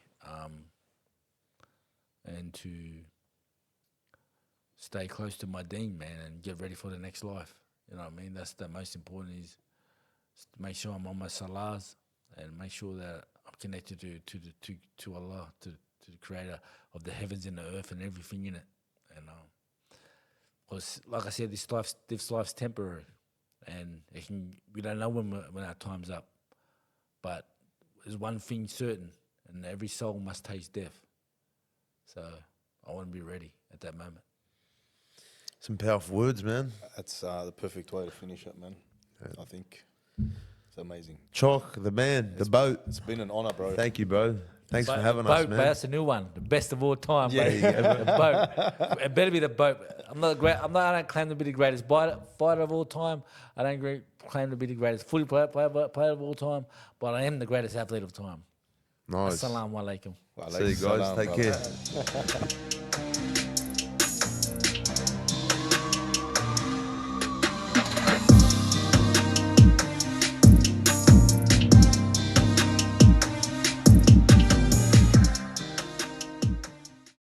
E: and to stay close to my Dean, man, and get ready for the next life. You know what I mean? That's the most important, is to make sure I'm on my salahs and make sure that I'm connected to Allah, to the Creator of the heavens and the earth and everything in it. And because, like I said, this life's temporary, and we don't know when our time's up. But there's one thing certain, and every soul must taste death. So I want to be ready at that moment.
C: Some powerful words, man.
D: That's the perfect way to finish it, man. I think it's amazing.
C: Chalk, the man, the boat.
D: It's been an honor, bro.
C: Thank you, bro. Thanks for having
E: the boat,
C: us, man.
E: That's a new one. The best of all time.
D: Yeah,
E: Baby. The boat. It better be the boat. I don't claim to be the greatest fighter of all time. I don't claim to be the greatest footy player of all time. But I am the greatest athlete of time.
C: Nice.
E: Assalamu alaikum.
C: See you guys. Take care.